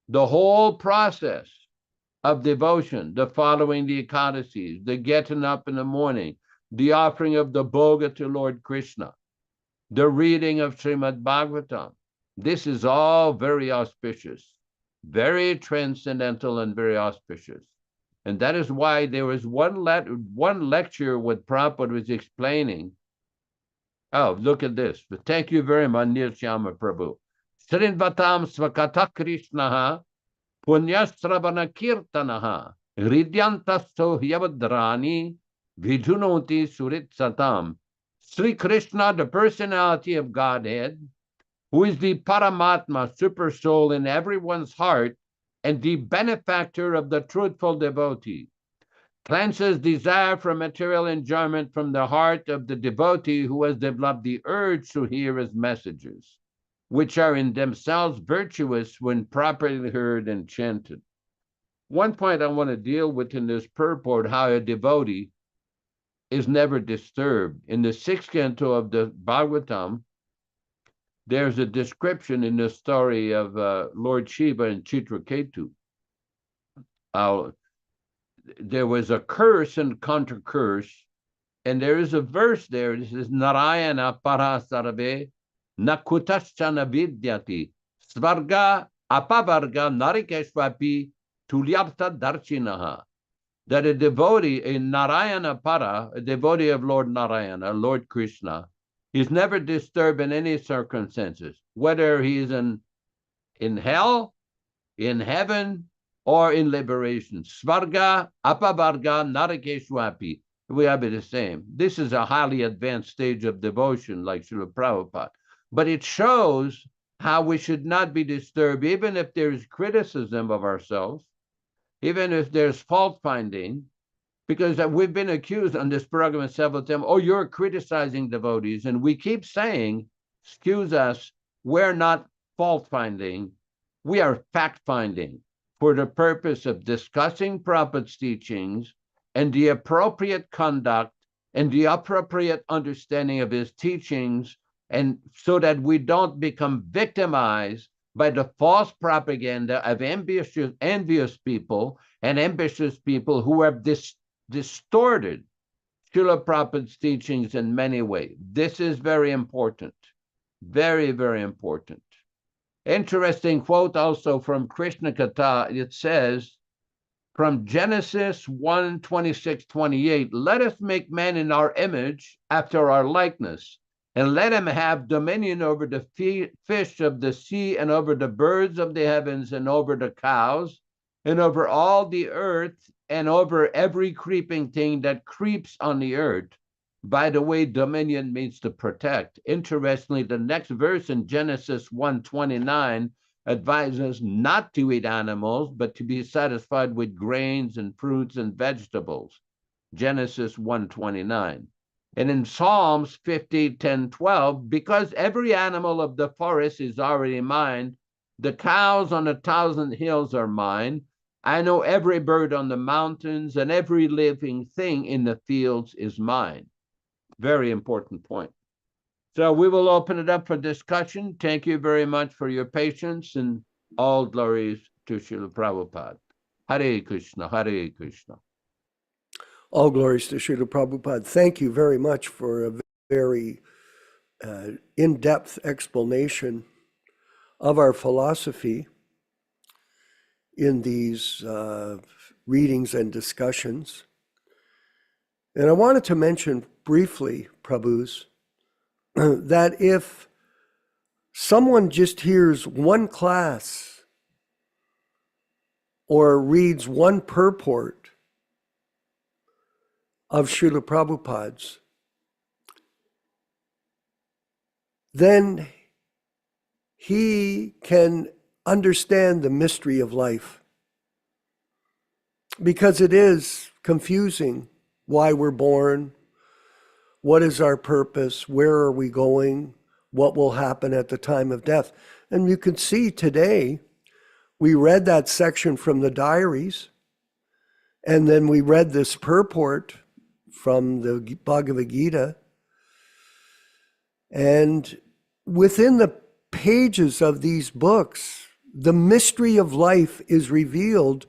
The whole process of devotion, the following the Ekadasis, the getting up in the morning, the offering of the Bhoga to Lord Krishna, the reading of Srimad Bhagavatam, this is all very auspicious, very transcendental and very auspicious. And that is why there was one lecture what Prabhupada was explaining. Oh, look at this. But thank you very much, Nirshama Prabhu. Srinvatam Svakata Krishnaha Punyastravana Kirtanaha Ridyantasto Hyavadrani Vidunoti Surit Satam. Sri Krishna, the personality of Godhead, who is the Paramatma, super soul in everyone's heart, and the benefactor of the truthful devotee, cleanses desire for material enjoyment from the heart of the devotee who has developed the urge to hear his messages, which are in themselves virtuous when properly heard and chanted. One point I want to deal with in this purport, how a devotee is never disturbed. In the 6th canto of the Bhagavatam, there's a description in the story of Lord Shiva and Chitraketu. There was a curse and counter-curse, and there is a verse there that says, Narayana parasarve nakutaschana vidyati svarga apavarga narikeshvapi tulyapta darshinaha. That a devotee, a Narayana para, a devotee of Lord Narayana, Lord Krishna, is never disturbed in any circumstances, whether he is in hell, in heaven, or in liberation. Svarga, apavarga, narakeshwapi. We have it the same. This is a highly advanced stage of devotion, like Srila Prabhupada. But it shows how we should not be disturbed, even if there's criticism of ourselves, even if there's fault finding, because we've been accused on this program several times, oh, you're criticizing devotees. And we keep saying, excuse us, we're not fault finding, we are fact finding for the purpose of discussing Prabhupada's teachings and the appropriate conduct and the appropriate understanding of his teachings, and so that we don't become victimized by the false propaganda of envious people and ambitious people who have distorted Srila Prabhupada's teachings in many ways. This is very important. Very, very important. Interesting quote also from Krishna Katha. It says, from Genesis 1:26-28, let us make man in our image after our likeness, and let him have dominion over the fish of the sea, and over the birds of the heavens, and over the cows, and over all the earth, and over every creeping thing that creeps on the earth. By the way, dominion means to protect. Interestingly, the next verse in Genesis 1:29 advises not to eat animals, but to be satisfied with grains and fruits and vegetables. Genesis 1:29. And in Psalms 50, 10, 12, because every animal of the forest is already mine, the cows on 1,000 hills are mine. I know every bird on the mountains and every living thing in the fields is mine. Very important point. So we will open it up for discussion. Thank you very much for your patience, and all glories to Srila Prabhupada. Hare Krishna, Hare Krishna. All glories to Srila Prabhupada. Thank you very much for a very in-depth explanation of our philosophy in these readings and discussions. And I wanted to mention briefly, Prabhus, that if someone just hears one class or reads one purport of Srila Prabhupada's, then he can understand the mystery of life, because it is confusing why we're born, what is our purpose, where are we going, what will happen at the time of death. And you can see today, we read that section from the diaries, and then we read this purport from the Bhagavad Gita. And within the pages of these books, the mystery of life is revealed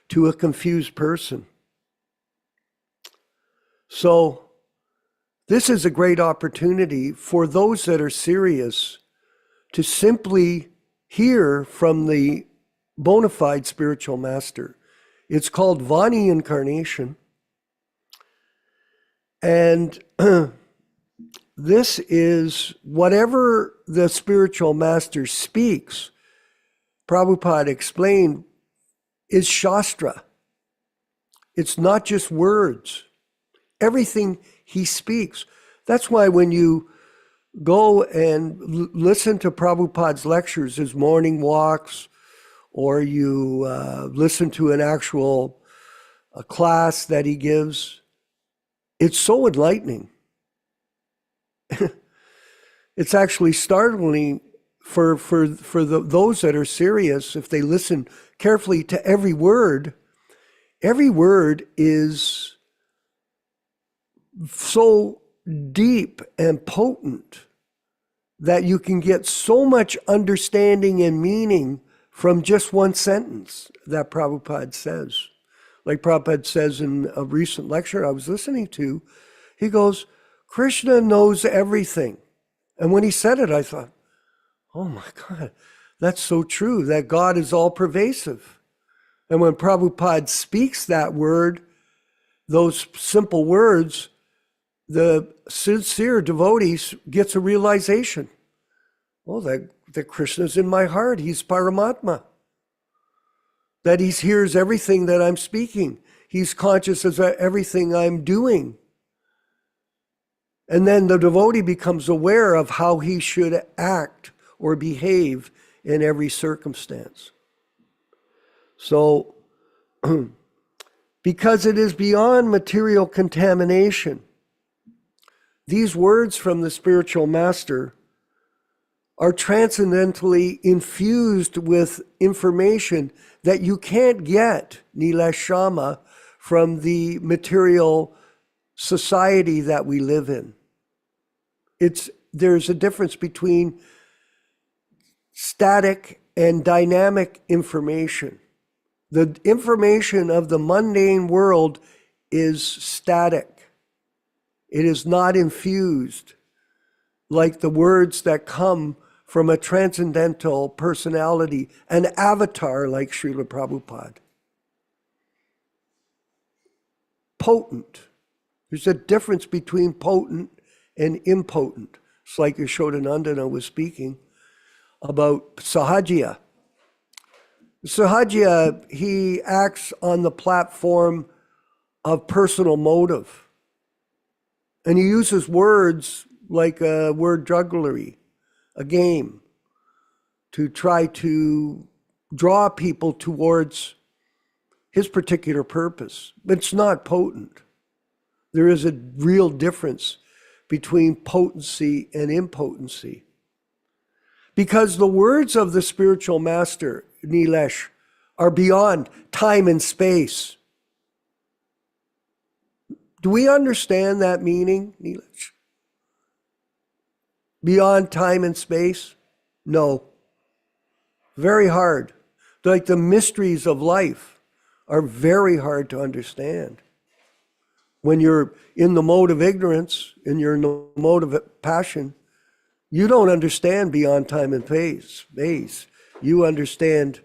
to a confused person. So this is a great opportunity for those that are serious to simply hear from the bona fide spiritual master. It's called Vani incarnation. And this is whatever the spiritual master speaks, Prabhupada explained, is Shastra. It's not just words. Everything he speaks. That's why when you go and listen to Prabhupada's lectures, his morning walks, or you listen to an actual class that he gives, it's so enlightening. It's actually startling for those that are serious. If they listen carefully to every word is so deep and potent that you can get so much understanding and meaning from just one sentence that Prabhupada says. Like Prabhupada says in a recent lecture I was listening to, he goes, Krishna knows everything. And when he said it, I thought, oh my God, that's so true, that God is all pervasive. And when Prabhupada speaks that word, those simple words, the sincere devotees gets a realization. Oh, that Krishna's in my heart. He's Paramatma. That he hears everything that I'm speaking. He's conscious of everything I'm doing. And then the devotee becomes aware of how he should act or behave in every circumstance. So, because it is beyond material contamination, these words from the spiritual master are transcendentally infused with information that you can't get, Nilashama, from the material society that we live in. There's a difference between static and dynamic information. The information of the mundane world is static. It is not infused like the words that come from a transcendental personality, an avatar like Srila Prabhupada. Potent. There's a difference between potent and impotent. It's like Yashodanandana was speaking about Sahajiya. Sahajiya, he acts on the platform of personal motive. And he uses words like a word jugglery, a game, to try to draw people towards his particular purpose. But it's not potent. There is a real difference between potency and impotency. Because the words of the spiritual master, Nilesh, are beyond time and space. Do we understand that meaning, Nilesh? Beyond time and space? No. Very hard. Like the mysteries of life are very hard to understand. When you're in the mode of ignorance, and you're in the mode of passion, you don't understand beyond time and space. You understand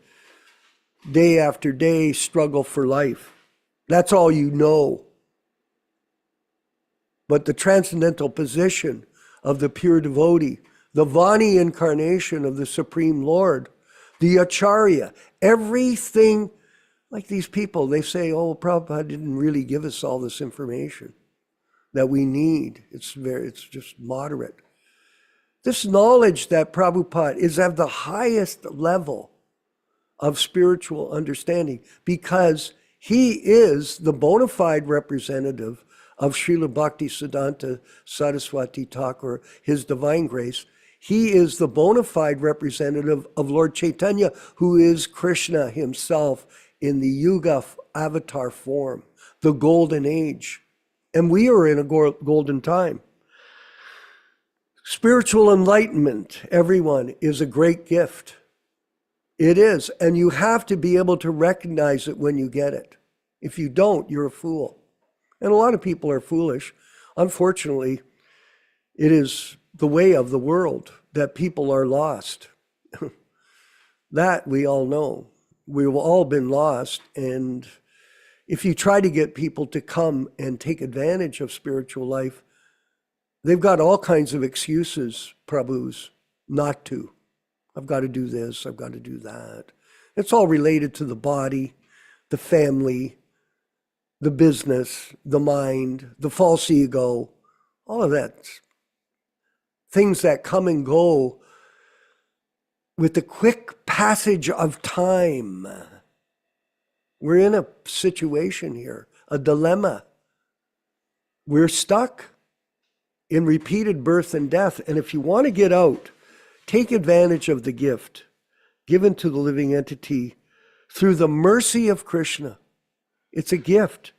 day after day struggle for life. That's all you know. But the transcendental position of the pure devotee, the Vani incarnation of the Supreme Lord, the Acharya, everything, like these people, they say, oh, Prabhupada didn't really give us all this information that we need. It's just moderate. This knowledge that Prabhupada is at the highest level of spiritual understanding because he is the bona fide representative of Srila Bhaktisiddhanta Saraswati Thakur, His Divine Grace. He is the bona fide representative of Lord Chaitanya, who is Krishna himself in the Yuga avatar form, the golden age. And we are in a golden time. Spiritual enlightenment, everyone, is a great gift. It is, and you have to be able to recognize it when you get it. If you don't, you're a fool. And a lot of people are foolish. Unfortunately, it is the way of the world that people are lost. That we all know. We've all been lost, and if you try to get people to come and take advantage of spiritual life, they've got all kinds of excuses, Prabhus, not to. I've got to do this, I've got to do that. It's all related to the body, the family, the business, the mind, the false ego, all of that. Things that come and go with the quick passage of time. We're in a situation here, a dilemma. We're stuck in repeated birth and death. And if you want to get out, take advantage of the gift given to the living entity through the mercy of Krishna. It's a gift.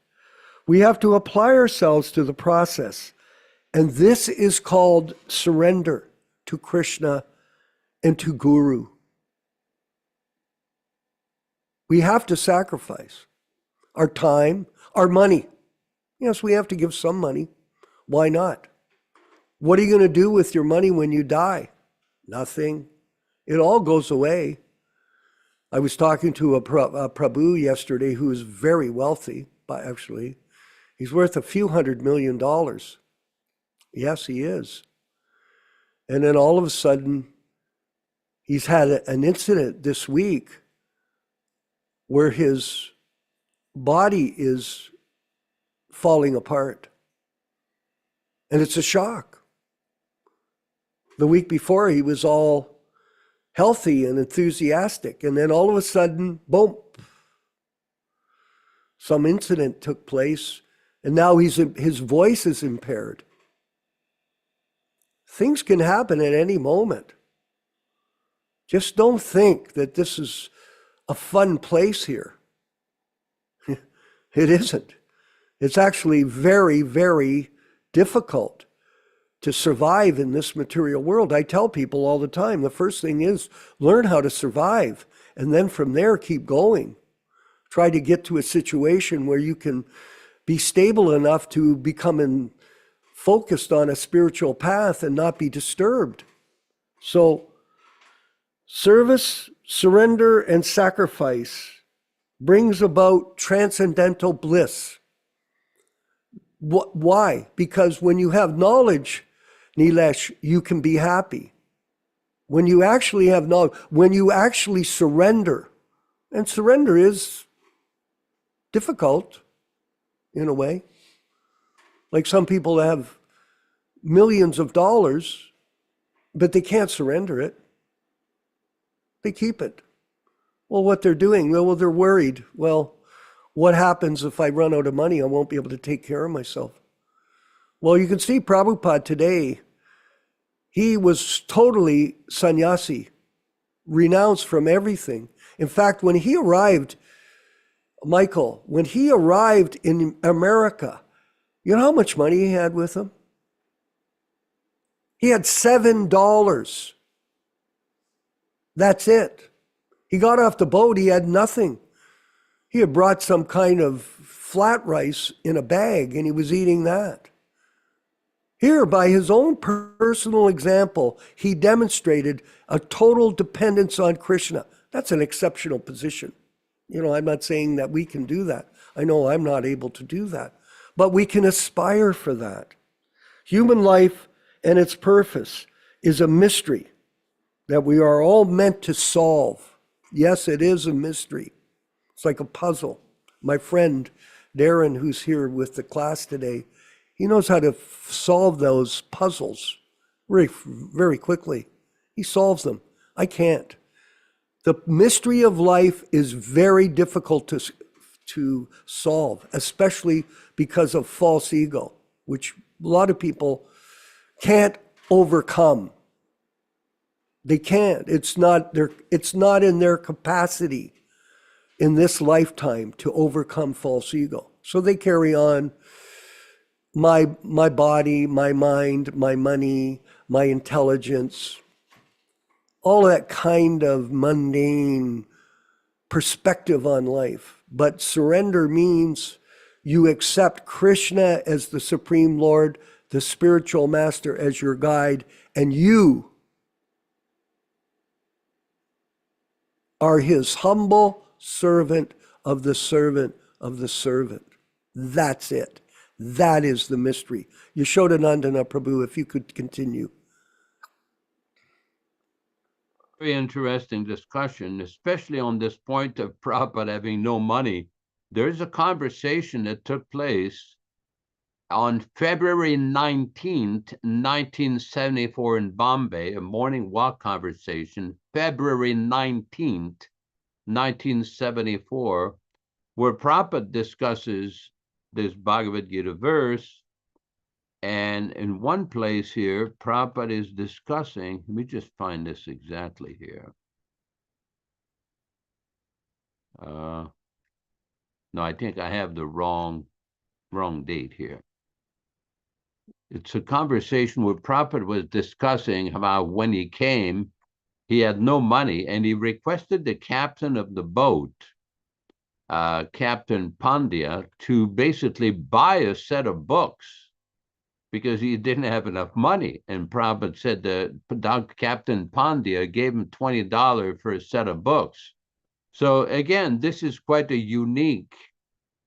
We have to apply ourselves to the process. And this is called surrender to Krishna and to Guru. We have to sacrifice our time, our money. Yes, we have to give some money. Why not? What are you going to do with your money when you die? Nothing. It all goes away. I was talking to a Prabhu yesterday who is very wealthy, but actually, he's worth a few $100 million. Yes, he is. And then all of a sudden, he's had an incident this week where his body is falling apart. And it's a shock. The week before, he was all healthy and enthusiastic. And then all of a sudden, boom, some incident took place. And now his voice is impaired. Things can happen at any moment. Just don't think that this is a fun place here. It isn't. It's actually very, very difficult to survive in this material world. I tell people all the time, the first thing is learn how to survive, and then from there keep going. Try to get to a situation where you can be stable enough to become focused on a spiritual path and not be disturbed. So service, surrender, and sacrifice brings about transcendental bliss. Why? Because when you have knowledge, Nilesh, you can be happy. When you actually have knowledge, when you actually surrender, and surrender is difficult in a way. Like some people have millions of dollars, but they can't surrender it. They keep it. Well, what they're doing, well, they're worried. Well, what happens if I run out of money? I won't be able to take care of myself. Well, you can see Prabhupada today, he was totally sannyasi, renounced from everything. In fact, when he arrived, Michael, when he arrived in America, you know how much money he had with him? He had $7. That's it. He got off the boat, he had nothing. He had brought some kind of flat rice in a bag and he was eating that. Here, by his own personal example, he demonstrated a total dependence on Krishna. That's an exceptional position. You know, I'm not saying that we can do that. I know I'm not able to do that, but we can aspire for that. Human life and its purpose is a mystery that we are all meant to solve. Yes, it is a mystery. It's like a puzzle. My friend Darren, who's here with the class today, he knows how to solve those puzzles very, very quickly. He solves them. I can't. The mystery of life is very difficult to solve, especially because of false ego, which a lot of people can't overcome. They can't. It's not in their capacity in this lifetime to overcome false ego. So they carry on my body, my mind, my money, my intelligence, all that kind of mundane perspective on life. But surrender means you accept Krishna as the Supreme Lord, the spiritual master as your guide, and you are his humble servant of the servant of the servant. That's it. That is the mystery. Yashodanandana Prabhu, if you could continue. Very interesting discussion, especially on this point of Prabhupada having no money. There's a conversation that took place on February 19th, 1974 in Bombay, a morning walk conversation, February 19th, 1974, where Prabhupada discusses this Bhagavad Gita verse. And in one place here, Prabhupada is discussing, let me just find this exactly here. No, I think I have the wrong date here. It's a conversation where Prabhupada was discussing about when he came, he had no money, and he requested the captain of the boat, Captain Pandya, to basically buy a set of books because he didn't have enough money. And Prabhupada said that Captain Pandya gave him $20 for a set of books. So again, this is quite a unique,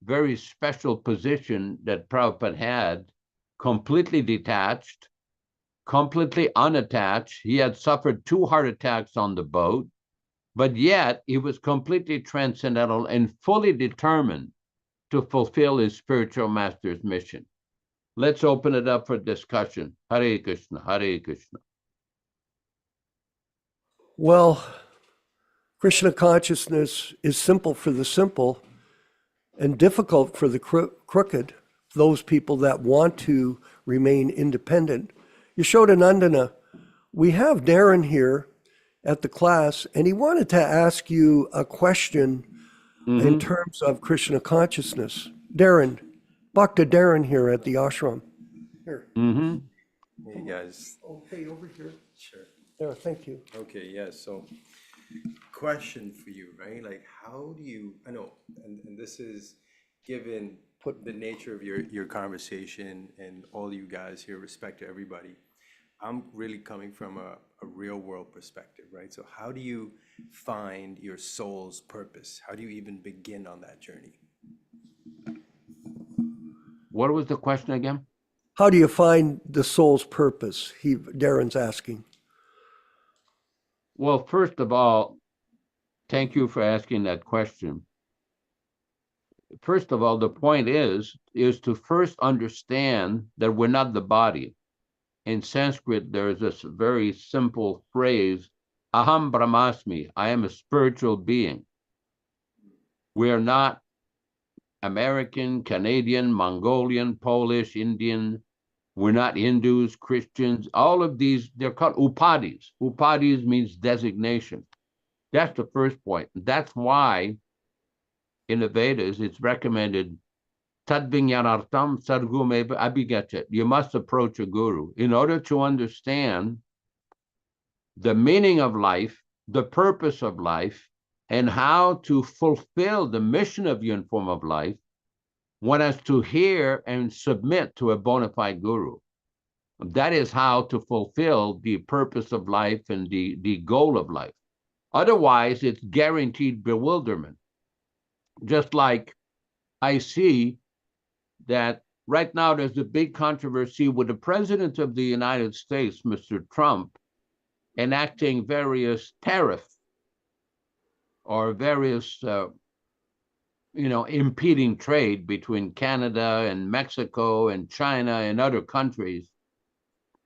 very special position that Prabhupada had, completely detached, completely unattached. He had suffered 2 heart attacks on the boat, but yet he was completely transcendental and fully determined to fulfill his spiritual master's mission. Let's open it up for discussion. Hare Krishna, Hare Krishna. Well, Krishna consciousness is simple for the simple and difficult for the crooked, those people that want to remain independent. Yashodanandana, we have Darren here at the class, and he wanted to ask you a question in terms of Krishna consciousness. Darren, Bhakta Darren here at the ashram. Here. Hey guys. Okay, over here. Sure. There, thank you. Okay, yeah, so question for you, right? Like how do you, I know, and this is given the nature of your conversation and all you guys here, respect to everybody. I'm really coming from a real world perspective, right? So how do you find your soul's purpose? How do you even begin on that journey? What was the question again? How do you find the soul's purpose? Darren's asking. Well, first of all, thank you for asking that question. First of all, the point is to first understand that we're not the body. In Sanskrit, there's this very simple phrase, Aham Brahmasmi. I am a spiritual being. We are not American, Canadian, Mongolian, Polish, Indian. We're not Hindus, Christians. All of these, they're called upadis. Upadis means designation. That's the first point. That's why in the Vedas it's recommended tadvinyanartam sargume abhigachat. You must approach a guru in order to understand the meaning of life, the purpose of life, and how to fulfill the mission of your form of life. One has to hear and submit to a bona fide guru. That is how to fulfill the purpose of life and the goal of life. Otherwise, it's guaranteed bewilderment. Just like I see that right now there's a big controversy with the President of the United States, Mr. Trump, enacting various tariffs or various impeding trade between Canada and Mexico and China and other countries.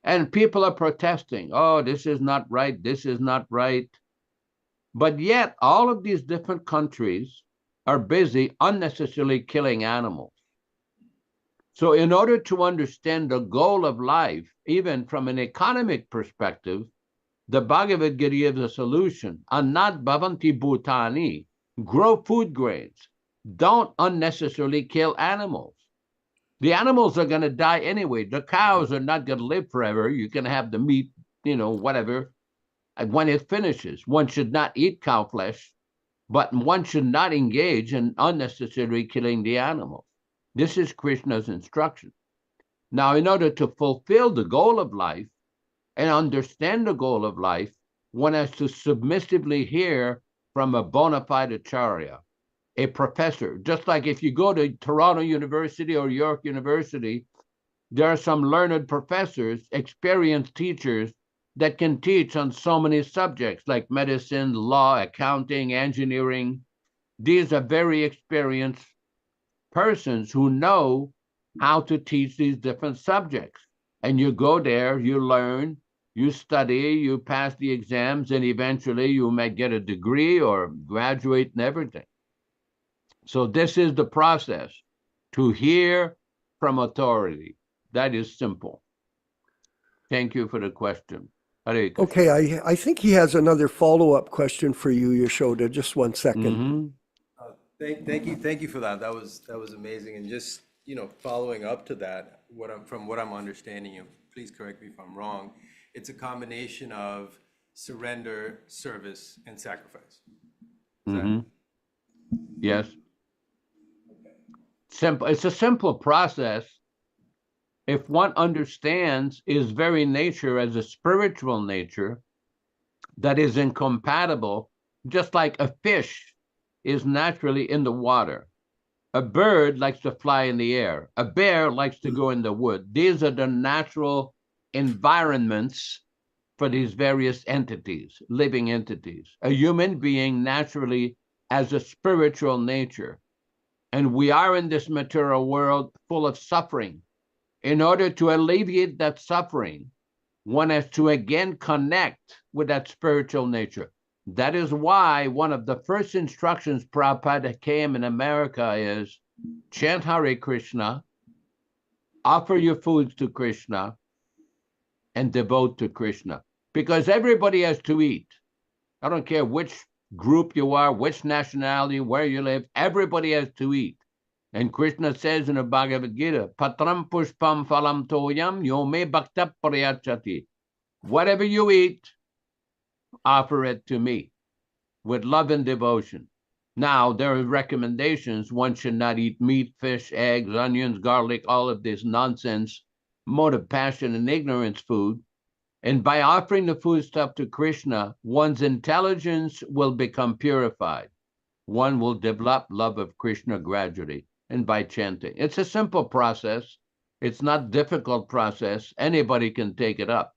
And people are protesting, oh, this is not right, this is not right. But yet all of these different countries are busy unnecessarily killing animals. So in order to understand the goal of life, even from an economic perspective, the Bhagavad Gita gives a solution. Annat bhavanti bhutani, grow food grains. Don't unnecessarily kill animals. The animals are going to die anyway. The cows are not going to live forever. You can have the meat, whatever. And when it finishes, one should not eat cow flesh, but one should not engage in unnecessarily killing the animals. This is Krishna's instruction. Now, in order to fulfill the goal of life and understand the goal of life, one has to submissively hear from a bona fide acharya, a professor. Just like if you go to Toronto University or York University, there are some learned professors, experienced teachers that can teach on so many subjects like medicine, law, accounting, engineering. These are very experienced persons who know how to teach these different subjects. And you go there, you learn, you study, you pass the exams, and eventually you may get a degree or graduate and everything. So this is the process, to hear from authority. That is simple. Thank you for the question. Hare Krishna. Okay, I think he has another follow-up question for you, Yashoda. Just one second. Thank you for that. That was amazing. And just following up to that, from what I'm understanding, please correct me if I'm wrong, it's a combination of surrender, service, and sacrifice. Yes. Simple. It's a simple process. If one understands his very nature as a spiritual nature that is incompatible, just like a fish is naturally in the water. A bird likes to fly in the air. A bear likes to go in the wood. These are the natural environments for these various entities, living entities. A human being naturally has a spiritual nature. And we are in this material world full of suffering. In order to alleviate that suffering, one has to again connect with that spiritual nature. That is why one of the first instructions Prabhupada came in America is chant Hare Krishna, offer your foods to Krishna, and devote to Krishna. Because everybody has to eat. I don't care which group you are, which nationality, where you live, everybody has to eat. And Krishna says in the Bhagavad Gita, Patram pushpam phalam toyam yome bhakta prayachati. Whatever you eat, offer it to me with love and devotion. Now, there are recommendations. One should not eat meat, fish, eggs, onions, garlic, all of this nonsense, mode of passion and ignorance food. And by offering the foodstuff to Krishna, one's intelligence will become purified. One will develop love of Krishna gradually, and by chanting. It's a simple process. It's not a difficult process. Anybody can take it up.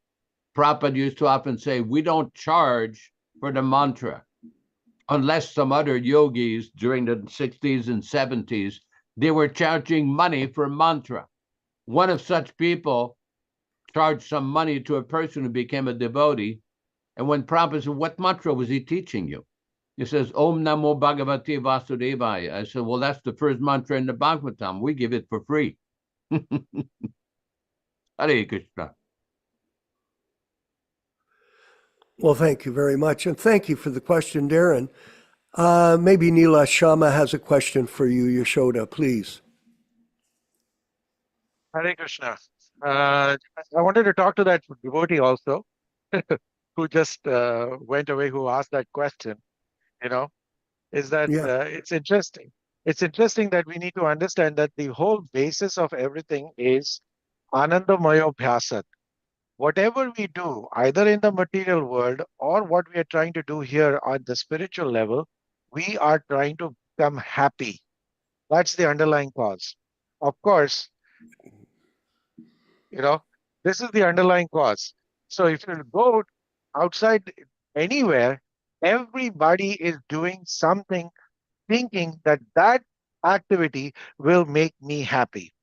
Prabhupada used to often say, we don't charge for the mantra. Unless some other yogis during the 60s and 70s, they were charging money for mantra. One of such people charged some money to a person who became a devotee. And when Prabhupada said, what mantra was he teaching you? He says, Om Namo Bhagavate Vasudevaya. I said, well, that's the first mantra in the Bhagavatam. We give it for free. Hare Krishna. Well, thank you very much. And thank you for the question, Darren. Maybe Neela Sharma has a question for you, Yashoda, please. Hare Krishna. I wanted to talk to that devotee also, who just went away, who asked that question. You know, is that Yeah. it's interesting. It's interesting that we need to understand that the whole basis of everything is Anandamayo Bhyasat. Whatever we do, either in the material world or what we are trying to do here on the spiritual level, we are trying to become happy. That's the underlying cause. Of course, you know, this is the underlying cause. So if you go outside anywhere, everybody is doing something thinking that that activity will make me happy.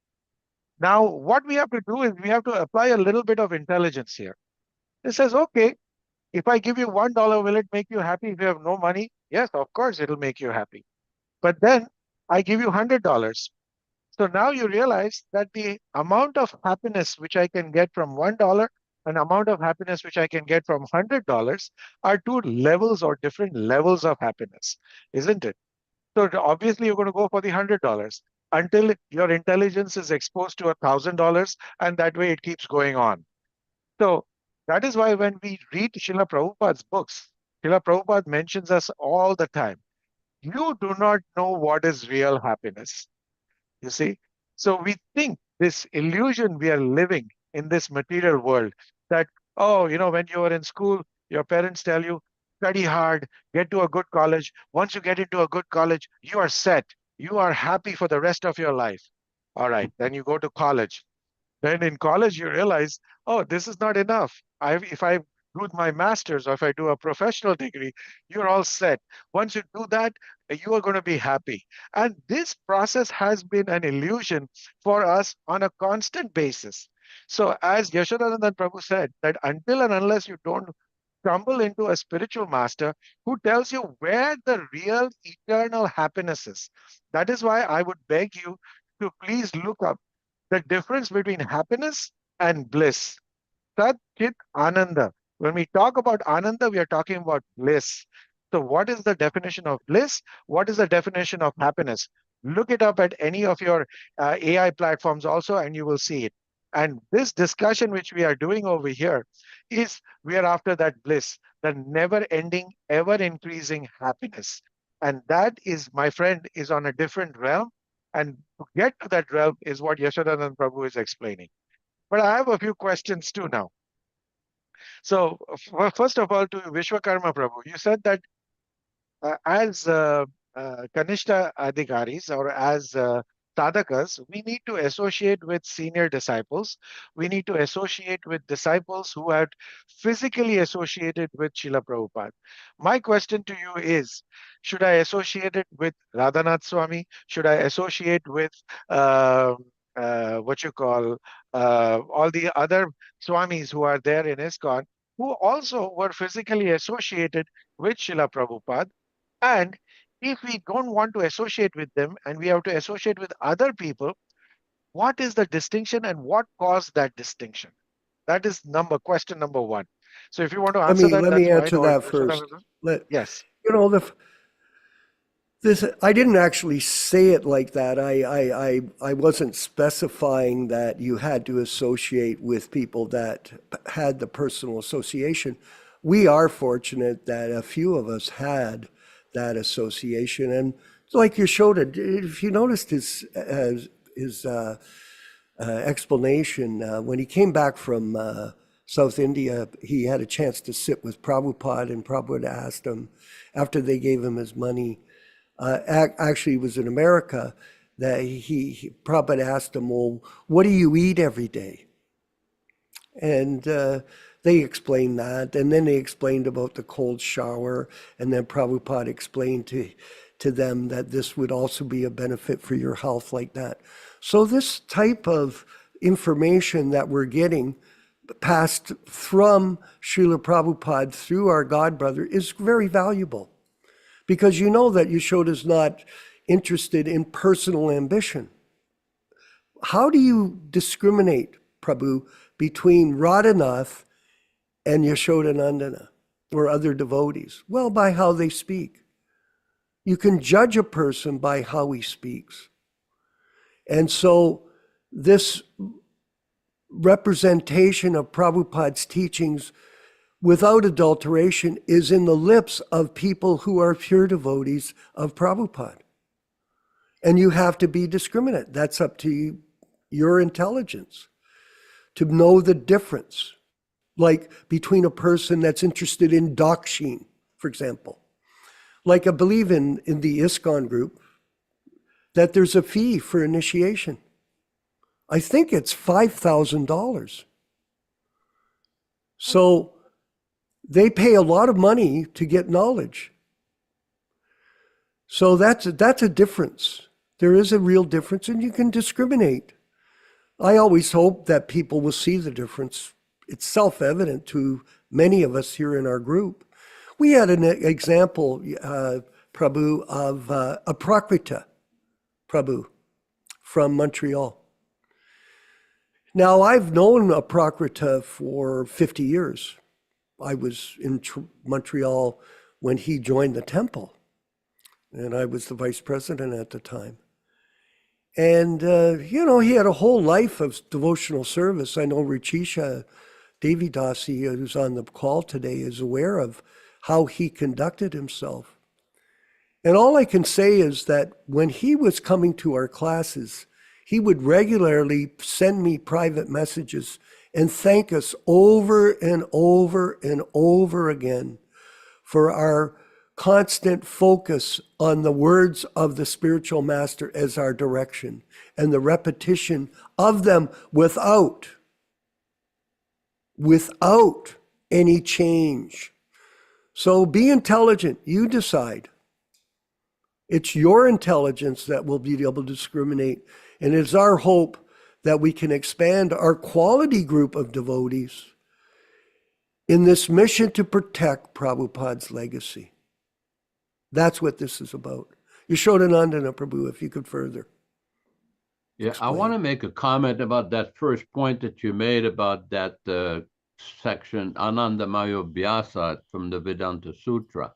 Now, what we have to do is we have to apply a little bit of intelligence here. It says, okay, if I give you $1, will it make you happy if you have no money? Yes, of course, it'll make you happy. But then I give you $100. So now you realize that the amount of happiness which I can get from $1 and amount of happiness which I can get from $100 are two levels or different levels of happiness, isn't it? So obviously you're going to go for the $100 until your intelligence is exposed to $1,000, and that way it keeps going on. So that is why when we read Srila Prabhupada's books, Srila Prabhupada mentions us all the time. You do not know what is real happiness. You see? So we think this illusion we are living in this material world that, oh, when you were in school, your parents tell you, study hard, get to a good college. Once you get into a good college, you are set. You are happy for the rest of your life. All right, then you go to college. Then in college, you realize, oh, this is not enough. If I do my master's or if I do a professional degree, you're all set. Once you do that, you are going to be happy. And this process has been an illusion for us on a constant basis. So as Yashodanandan Prabhu said, that until and unless you don't stumble into a spiritual master who tells you where the real eternal happiness is, that is why I would beg you to please look up the difference between happiness and bliss. Sat Chit Ananda. When we talk about Ananda, we are talking about bliss. So what is the definition of bliss? What is the definition of happiness? Look it up at any of your AI platforms also, and you will see it. And this discussion which we are doing over here is we are after that bliss, the never-ending, ever-increasing happiness. And that is, my friend, is on a different realm. And to get to that realm is what Yashodanand Prabhu is explaining. But I have a few questions too now. So first of all, to Vishwakarma Prabhu, you said that as Kanishta Adhikaris or as sadhakas, we need to associate with senior disciples. We need to associate with disciples who had physically associated with Srila Prabhupada. My question to you is, should I associate it with Radhanath Swami? Should I associate with what you call all the other Swamis who are there in ISKCON, who also were physically associated with Srila Prabhupada? And if we don't want to associate with them and we have to associate with other people, what is the distinction and what caused that distinction? That is question number one. So if you want to answer that, Let that's me answer fine. that first. Yes. This I didn't actually say it like that. I wasn't specifying that you had to associate with people that had the personal association. We are fortunate that a few of us had that association, and like you showed it, if you noticed his explanation when he came back from South India, he had a chance to sit with Prabhupada, and Prabhupada asked him after they gave him his money. Actually, it was in America that Prabhupada asked him, well, what do you eat every day? And they explained that, and then they explained about the cold shower, and then Prabhupada explained to them that this would also be a benefit for your health like that. So this type of information that we're getting passed from Srila Prabhupada through our godbrother is very valuable, because you know that Yashoda is not interested in personal ambition. How do you discriminate, Prabhu, between Radhanath and Yashodanandana or other devotees? Well, by how they speak. You can judge a person by how he speaks. And so this representation of Prabhupada's teachings without adulteration is in the lips of people who are pure devotees of Prabhupada. And you have to be discriminate. That's up to your intelligence to know the difference, like between a person that's interested in Dakshin, for example. Like I believe in the ISKCON group, that there's a fee for initiation. I think it's $5,000. So they pay a lot of money to get knowledge. So that's a difference. There is a real difference, and you can discriminate. I always hope that people will see the difference. It's self-evident to many of us here in our group. We had an example, Prabhu, of a Prakrita Prabhu from Montreal. Now, I've known a Prakrita for 50 years. I was in Montreal when he joined the temple, and I was the vice president at the time. And, he had a whole life of devotional service. I know Richisha Devidasi, who's on the call today, is aware of how he conducted himself. And all I can say is that when he was coming to our classes, he would regularly send me private messages and thank us over and over and over again for our constant focus on the words of the spiritual master as our direction and the repetition of them without any change. So be intelligent. You decide. It's your intelligence that will be able to discriminate. And it's our hope that we can expand our quality group of devotees in this mission to protect Prabhupada's legacy. That's what this is about. Yashodanandana Prabhu, if you could further. Yeah, explain. I want to make a comment about that first point that you made about that section, Anandamayo Vyasa from the Vedanta Sutra.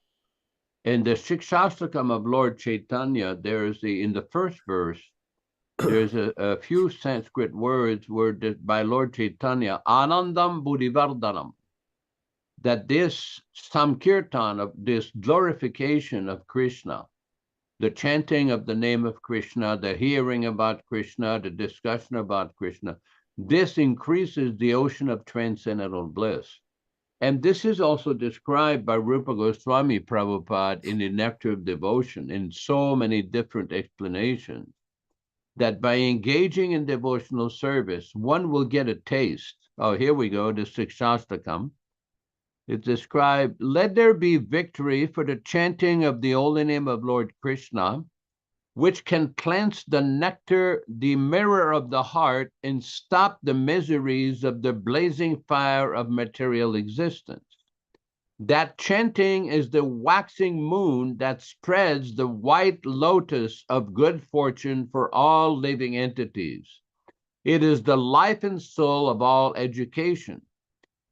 In the Shikshastakam of Lord Chaitanya, there's in the first verse, there's a few Sanskrit words worded by Lord Chaitanya, Anandam Buddhivardhanam, that this Samkirtan, of this glorification of Krishna, the chanting of the name of Krishna, the hearing about Krishna, the discussion about Krishna, this increases the ocean of transcendental bliss. And this is also described by Rupa Goswami Prabhupada in the Nectar of Devotion in so many different explanations, that by engaging in devotional service, one will get a taste. Oh, here we go, the Sikshastakam. It's described, let there be victory for the chanting of the holy name of Lord Krishna, which can cleanse the nectar, the mirror of the heart, and stop the miseries of the blazing fire of material existence. That chanting is the waxing moon that spreads the white lotus of good fortune for all living entities. It is the life and soul of all education.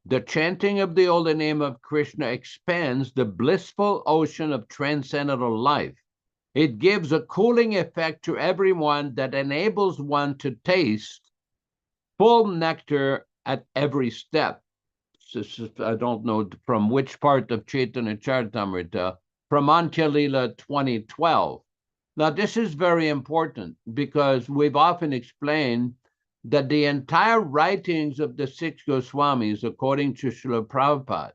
The chanting of the holy name of Krishna expands the blissful ocean of transcendental life. It gives a cooling effect to everyone that enables one to taste full nectar at every step. I don't know from which part of Chaitanya Charitamrita, from Antya Lila 2012. Now, this is very important because we've often explained that the entire writings of the six Goswamis, according to Srila Prabhupada,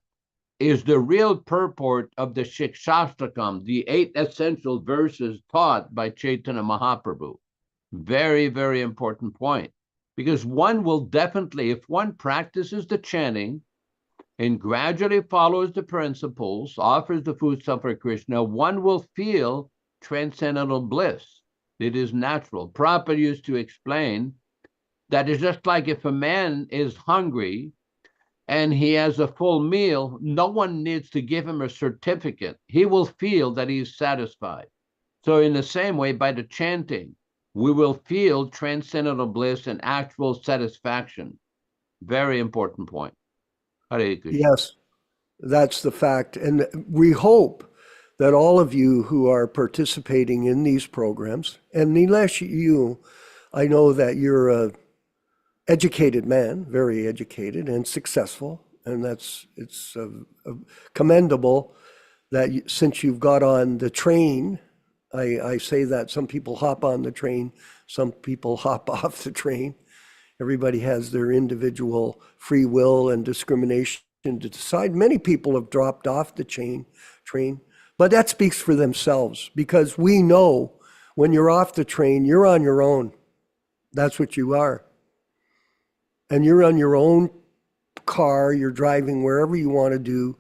is the real purport of the Shikshastakam, the 8 essential verses taught by Chaitanya Mahaprabhu. Very, very important point. Because one will definitely, if one practices the chanting and gradually follows the principles, offers the food stuff for Krishna, one will feel transcendental bliss. It is natural. Prabhupada used to explain that it's just like if a man is hungry and he has a full meal, no one needs to give him a certificate. He will feel that he's satisfied. So in the same way, by the chanting, we will feel transcendental bliss and actual satisfaction. Very important point. Hare Krishna. Yes, that's the fact. And we hope that all of you who are participating in these programs, and Nilesh, you, I know that you're a educated man, very educated and successful, and it's commendable that since you've got on the train, I say that some people hop on the train, some people hop off the train. Everybody has their individual free will and discrimination to decide. Many people have dropped off the train, but that speaks for themselves, because we know when you're off the train, you're on your own. That's what you are. And you're on your own car, you're driving wherever you want to do.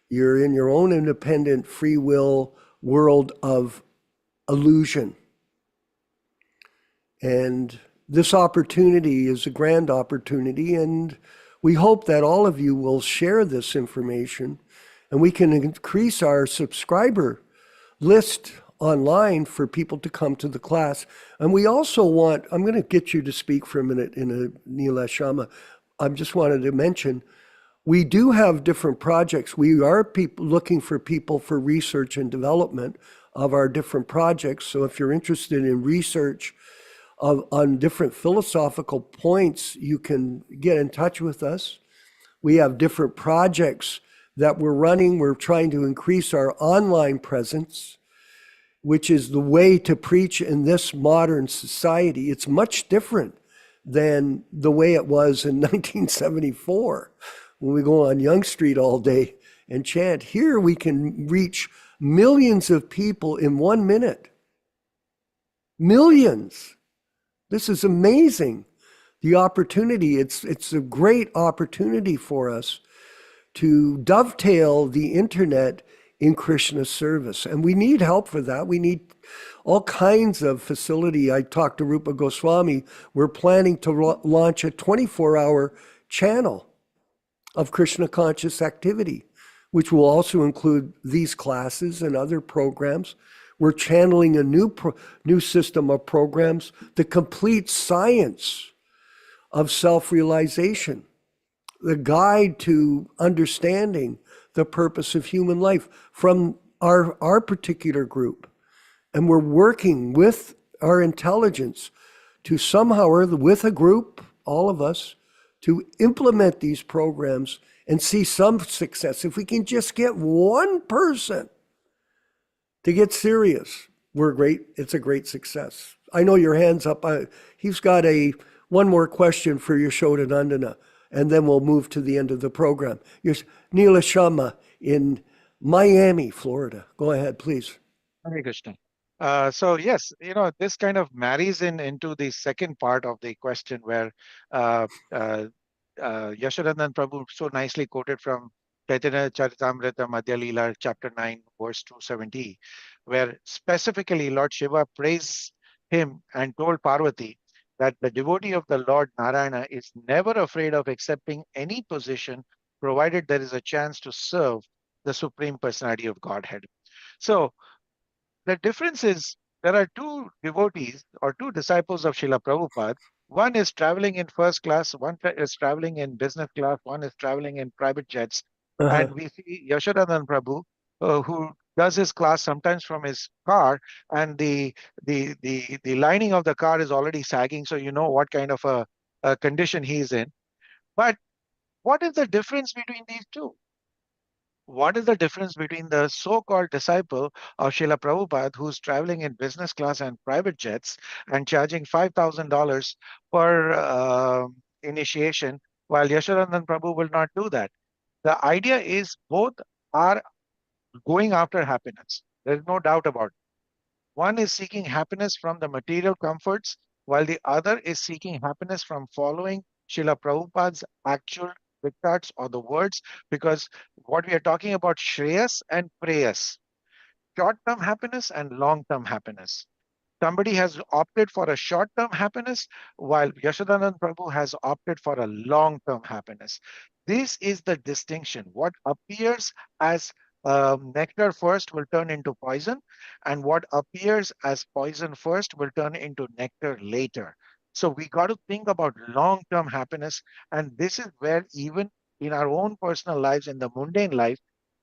You're in your own independent free will world of illusion. And this opportunity is a grand opportunity, and we hope that all of you will share this information and we can increase our subscriber list online for people to come to the class. And we also want, I'm going to get you to speak for a minute in a Neela Shama. I just wanted to mention, we do have different projects. We are looking for people for research and development of our different projects. So if you're interested in research on different philosophical points, you can get in touch with us. We have different projects that we're running. We're trying to increase our online presence, which is the way to preach in this modern society. It's much different than the way it was in 1974 when we go on Yonge Street all day and chant. Here we can reach millions of people in 1 minute. Millions. This is amazing. The opportunity, it's a great opportunity for us to dovetail the internet in Krishna's service. And we need help for that. We need all kinds of facility. I talked to Rupa Goswami. We're planning to launch a 24-hour channel of Krishna conscious activity, which will also include these classes and other programs. We're channeling a new system of programs, the complete science of self-realization, the guide to understanding the purpose of human life from our particular group. And we're working with our intelligence to somehow, or with a group, all of us, to implement these programs and see some success. If we can just get one person to get serious, it's a great success. I know your hand's up. He's got one more question for Yashoda Nandana, and then we'll move to the end of the program. Neela Sharma in Miami, Florida. Go ahead, please. Hare Krishna. So yes, this kind of marries into the second part of the question where Yashodanand Prabhu so nicely quoted from Chaitanya Charitamrita Madhya Leela, chapter 9, verse 270, where specifically Lord Shiva praised him and told Parvati that the devotee of the Lord Narayana is never afraid of accepting any position, provided there is a chance to serve the Supreme Personality of Godhead. So the difference is there are two devotees or two disciples of Srila Prabhupada. One is traveling in first class, one is traveling in business class, one is traveling in private jets. Uh-huh. And we see Yashodanand Prabhu, who does his class sometimes from his car, and the lining of the car is already sagging, so you know what kind of a condition he is in. But what is the difference between these two? What is the difference between the so-called disciple of Srila Prabhupada who's traveling in business class and private jets and charging $5,000 per initiation, while Yashodanand Prabhu will not do that? The idea is both are going after happiness. There's no doubt about it. One is seeking happiness from the material comforts, while the other is seeking happiness from following Srila Prabhupada's actual diktats or the words, because what we are talking about, Shreyas and Preyas, short-term happiness and long-term happiness. Somebody has opted for a short-term happiness, while Yashodanand Prabhu has opted for a long-term happiness. This is the distinction. What appears as nectar first will turn into poison, and what appears as poison first will turn into nectar later. So we got to think about long-term happiness, and this is where even in our own personal lives, in the mundane life,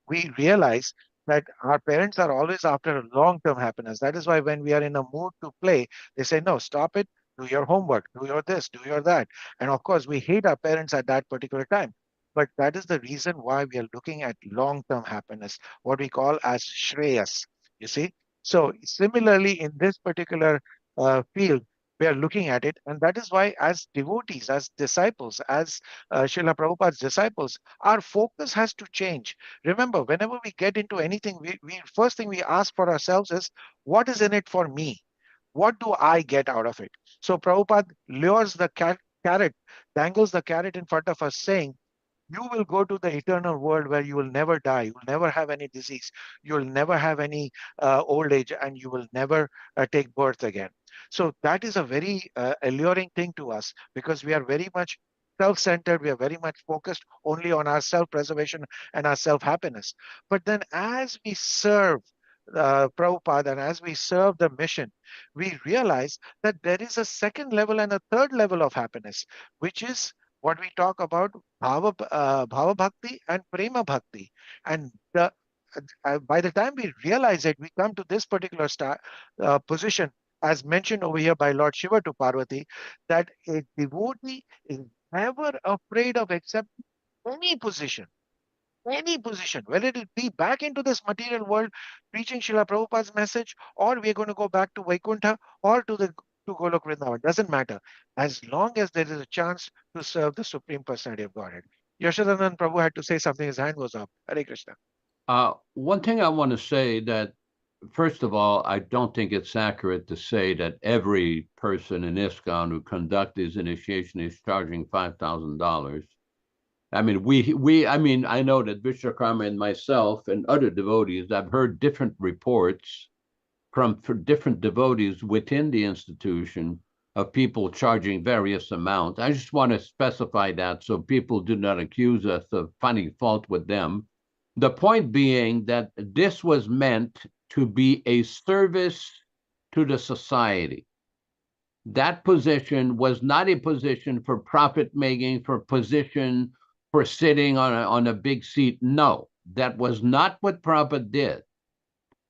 we realize that our parents are always after a long-term happiness. That is why when we are in a mood to play, they say, no, stop it, do your homework, do your this, do your that. And of course, we hate our parents at that particular time. But that is the reason why we are looking at long-term happiness, what we call as Shreyas, you see. So similarly, in this particular field, we are looking at it. And that is why as devotees, as disciples, as Srila Prabhupada's disciples, our focus has to change. Remember, whenever we get into anything, we first thing we ask for ourselves is, what is in it for me? What do I get out of it? So Prabhupada lures the carrot, dangles the carrot in front of us, saying, you will go to the eternal world where you will never die, you will never have any disease, you will never have any old age, and you will never take birth again. So that is a very alluring thing to us, because we are very much self-centered, we are very much focused only on our self-preservation and our self-happiness. But then as we serve Prabhupada and as we serve the mission, we realize that there is a second level and a third level of happiness, which is what we talk about bhava bhakti and prema bhakti. And by the time we realize it, we come to this particular position, as mentioned over here by Lord Shiva to Parvati, that a devotee is never afraid of accepting any position, whether it be back into this material world, preaching Srila Prabhupada's message, or we're going to go back to Vaikuntha or to Golok Vrindavan. Doesn't matter, as long as there is a chance to serve the Supreme Personality of Godhead. Yashodanand Prabhu had to say something, his hand was up. Hare Krishna. One thing I want to say that, first of all, I don't think it's accurate to say that every person in ISKCON who conducts his initiation is charging $5,000. I mean, I know that Vishwakarma and myself and other devotees, I've heard different reports from different devotees within the institution of people charging various amounts. I just want to specify that so people do not accuse us of finding fault with them. The point being that this was meant to be a service to the society. That position was not a position for profit making, for position, for sitting on a big seat. No, that was not what Prabhupada did.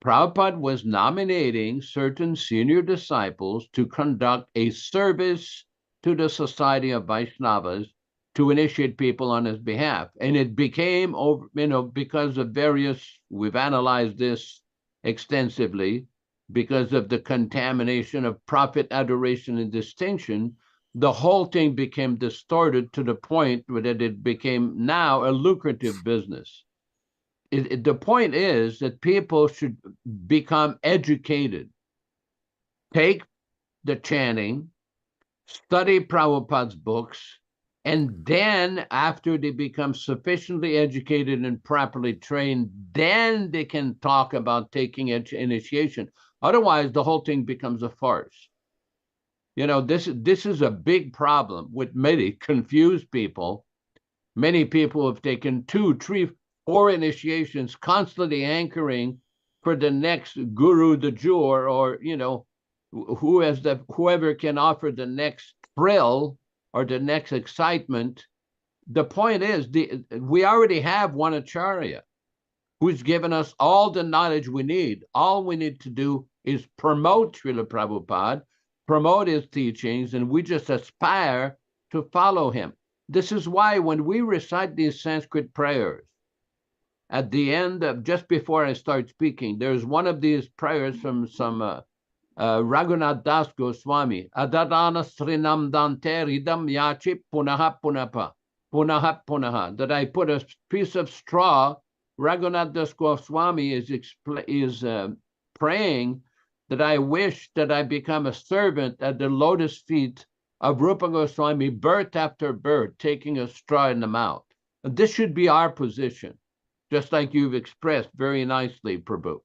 Prabhupada was nominating certain senior disciples to conduct a service to the Society of Vaishnavas to initiate people on his behalf. And it became, because of various, we've analyzed this extensively, because of the contamination of profit, adoration, and distinction, the whole thing became distorted to the point that it became now a lucrative business. The point is that people should become educated, take the chanting, study Prabhupada's books, and then after they become sufficiently educated and properly trained, then they can talk about taking initiation. Otherwise, the whole thing becomes a farce. This is a big problem with many confused people. Many people have taken 2, 3, 4 initiations, constantly anchoring for the next guru de jour, or whoever can offer the next thrill or the next excitement. The point is, we already have one acharya who's given us all the knowledge we need. All we need to do is promote Srila Prabhupada, promote his teachings, and we just aspire to follow him. This is why when we recite these Sanskrit prayers, at the end of, just before I start speaking, there's one of these prayers from some Raghunath Das Goswami. Adadana srinam dante ridam yachi punaha punapa. Punaha punaha. That I put a piece of straw. Raghunath Das Goswami is praying that I wish that I become a servant at the lotus feet of Rupa Goswami, birth after birth, taking a straw in the mouth. And this should be our position, just like you've expressed very nicely, Prabhu.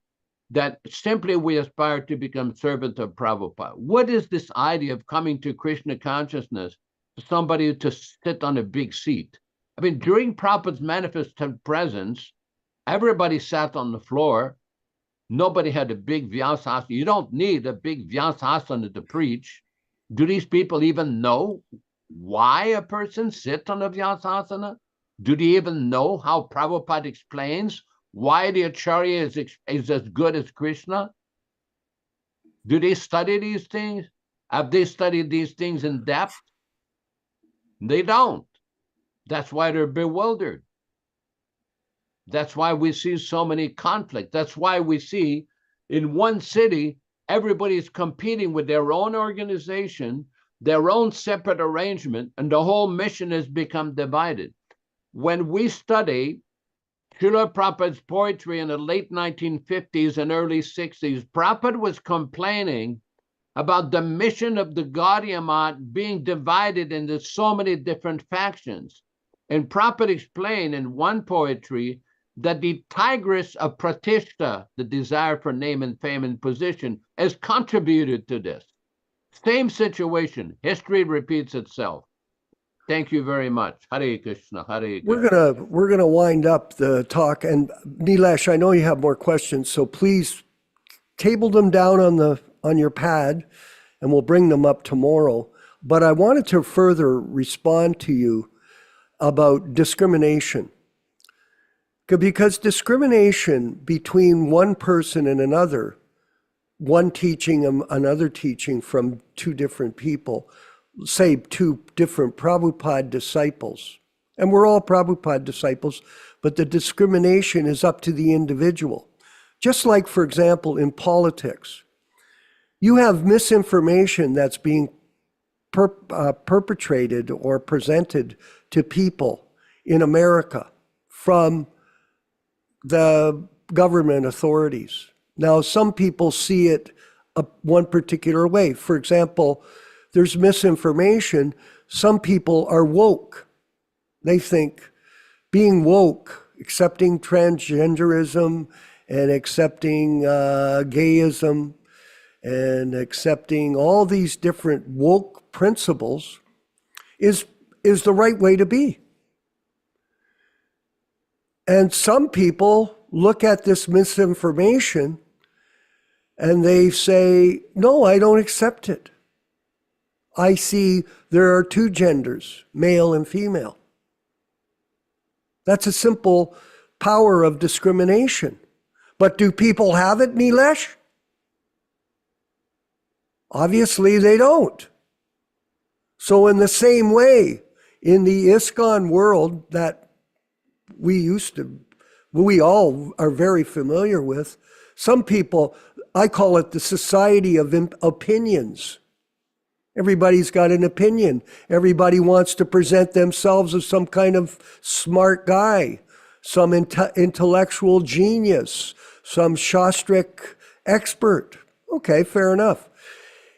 that simply we aspire to become servant of Prabhupada. What is this idea of coming to Krishna consciousness to somebody to sit on a big seat? I mean, during Prabhupada's manifest presence, everybody sat on the floor. Nobody had a big Vyasasana. You don't need a big Vyasasana to preach. Do these people even know why a person sits on a Vyasasana? Do they even know how Prabhupada explains why the Acharya is as good as Krishna? Do they study these things? Have they studied these things in depth? They don't. That's why they're bewildered. That's why we see so many conflicts. That's why we see in one city, everybody's competing with their own organization, their own separate arrangement, and the whole mission has become divided. When we study Srila Prabhupada's poetry in the late 1950s and early 60s, Prabhupada was complaining about the mission of the Gaudiya Math being divided into so many different factions. And Prabhupada explained in one poetry that the tigress of Pratishta, the desire for name and fame and position, has contributed to this. Same situation. History repeats itself. Thank you very much. Hare Krishna, Hare Krishna. We're gonna wind up the talk, and Nilesh, I know you have more questions, so please table them down on your pad, and we'll bring them up tomorrow. But I wanted to further respond to you about discrimination, because discrimination between one person and another, one teaching and another teaching from two different people, say two different Prabhupada disciples, and we're all Prabhupada disciples, but the discrimination is up to the individual. Just like, for example, in politics, you have misinformation that's being perpetrated or presented to people in America from the government authorities. Now, some people see it one particular way. For example, there's misinformation. Some people are woke. They think being woke, accepting transgenderism and accepting gayism and accepting all these different woke principles is the right way to be. And some people look at this misinformation and they say, no, I don't accept it. I see there are two genders, male and female. That's a simple power of discrimination. But do people have it, Nilesh? Obviously they don't. So in the same way, in the ISKCON world that we all are very familiar with, some people, I call it the society of opinions. Everybody's got an opinion. Everybody wants to present themselves as some kind of smart guy, some intellectual genius, some Shastric expert. Okay, fair enough.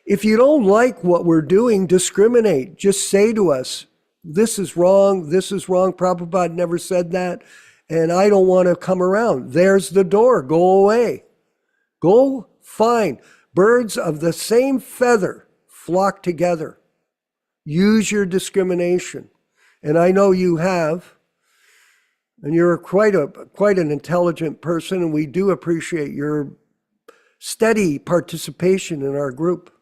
If you don't like what we're doing, discriminate. Just say to us, this is wrong, Prabhupada never said that, and I don't want to come around. There's the door, go away. Go, fine. Birds of the same feather flock together. Use your discrimination. And I know you have, and you're quite an intelligent person, and we do appreciate your steady participation in our group.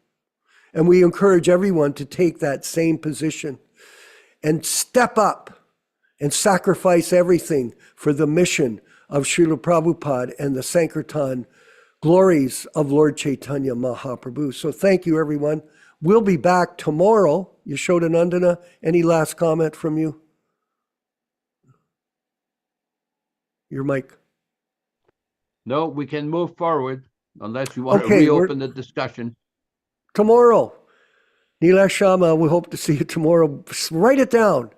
And we encourage everyone to take that same position and step up and sacrifice everything for the mission of Srila Prabhupada and the Sankirtan glories of Lord Chaitanya Mahaprabhu. So thank you, everyone. We'll be back tomorrow. Yashodanandana, any last comment from you? Your mic. No, we can move forward unless you want to reopen the discussion. Tomorrow, Nilesh Shama, we hope to see you tomorrow. Write it down.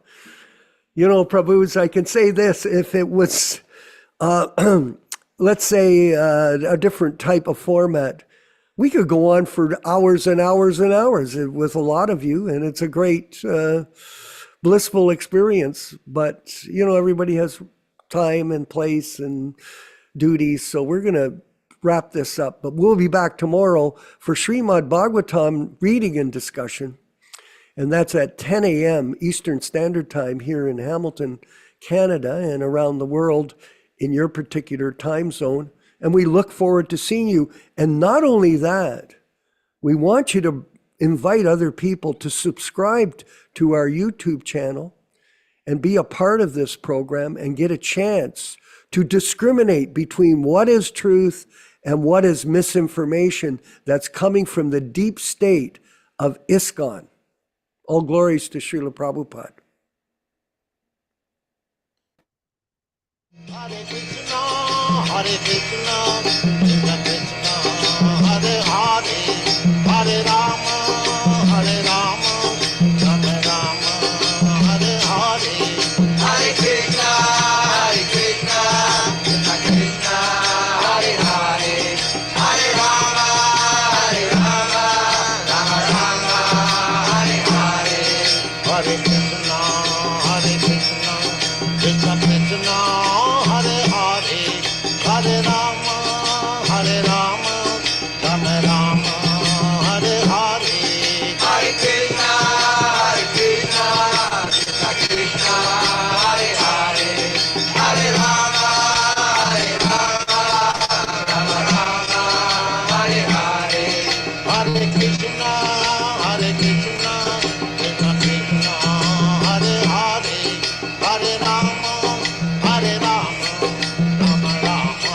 You know, Prabhus, I can say this, if it was, let's say, a different type of format, we could go on for hours and hours and hours with a lot of you, and it's a great, blissful experience. But, you know, everybody has time and place and duties, so we're going to wrap this up. But we'll be back tomorrow for Srimad Bhagavatam reading and discussion. And that's at 10 a.m. Eastern Standard Time here in Hamilton, Canada, and around the world in your particular time zone. And we look forward to seeing you. And not only that, we want you to invite other people to subscribe to our YouTube channel and be a part of this program and get a chance to discriminate between what is truth and what is misinformation that's coming from the deep state of ISKCON. All glories to Srila Prabhupada. Hare Krishna, Hare Krishna, Krishna Krishna, Hare Hare, Hare Rama, Hare Rama, Rama Rama, Hare Hare. Hare Krishna, Hare Krishna, Krishna Krishna, Hare Hare, Hare Rama, Hare Rama, Rama Rama, Hare Hare. Hare Krishna, Hare Krishna, Krishna Krishna, Hare Hare, Hare Rama, Hare Rama, Rama Rama, Hare Hare. Hare Krishna, Hare Krishna, Krishna Krishna, Hare Hare, Hare Rama, Hare Rama, Rama Rama, Hare Hare. Hare Krishna, Hare Krishna, Krishna Krishna, Hare Hare, Hare Rama, Hare Rama, Rama Rama,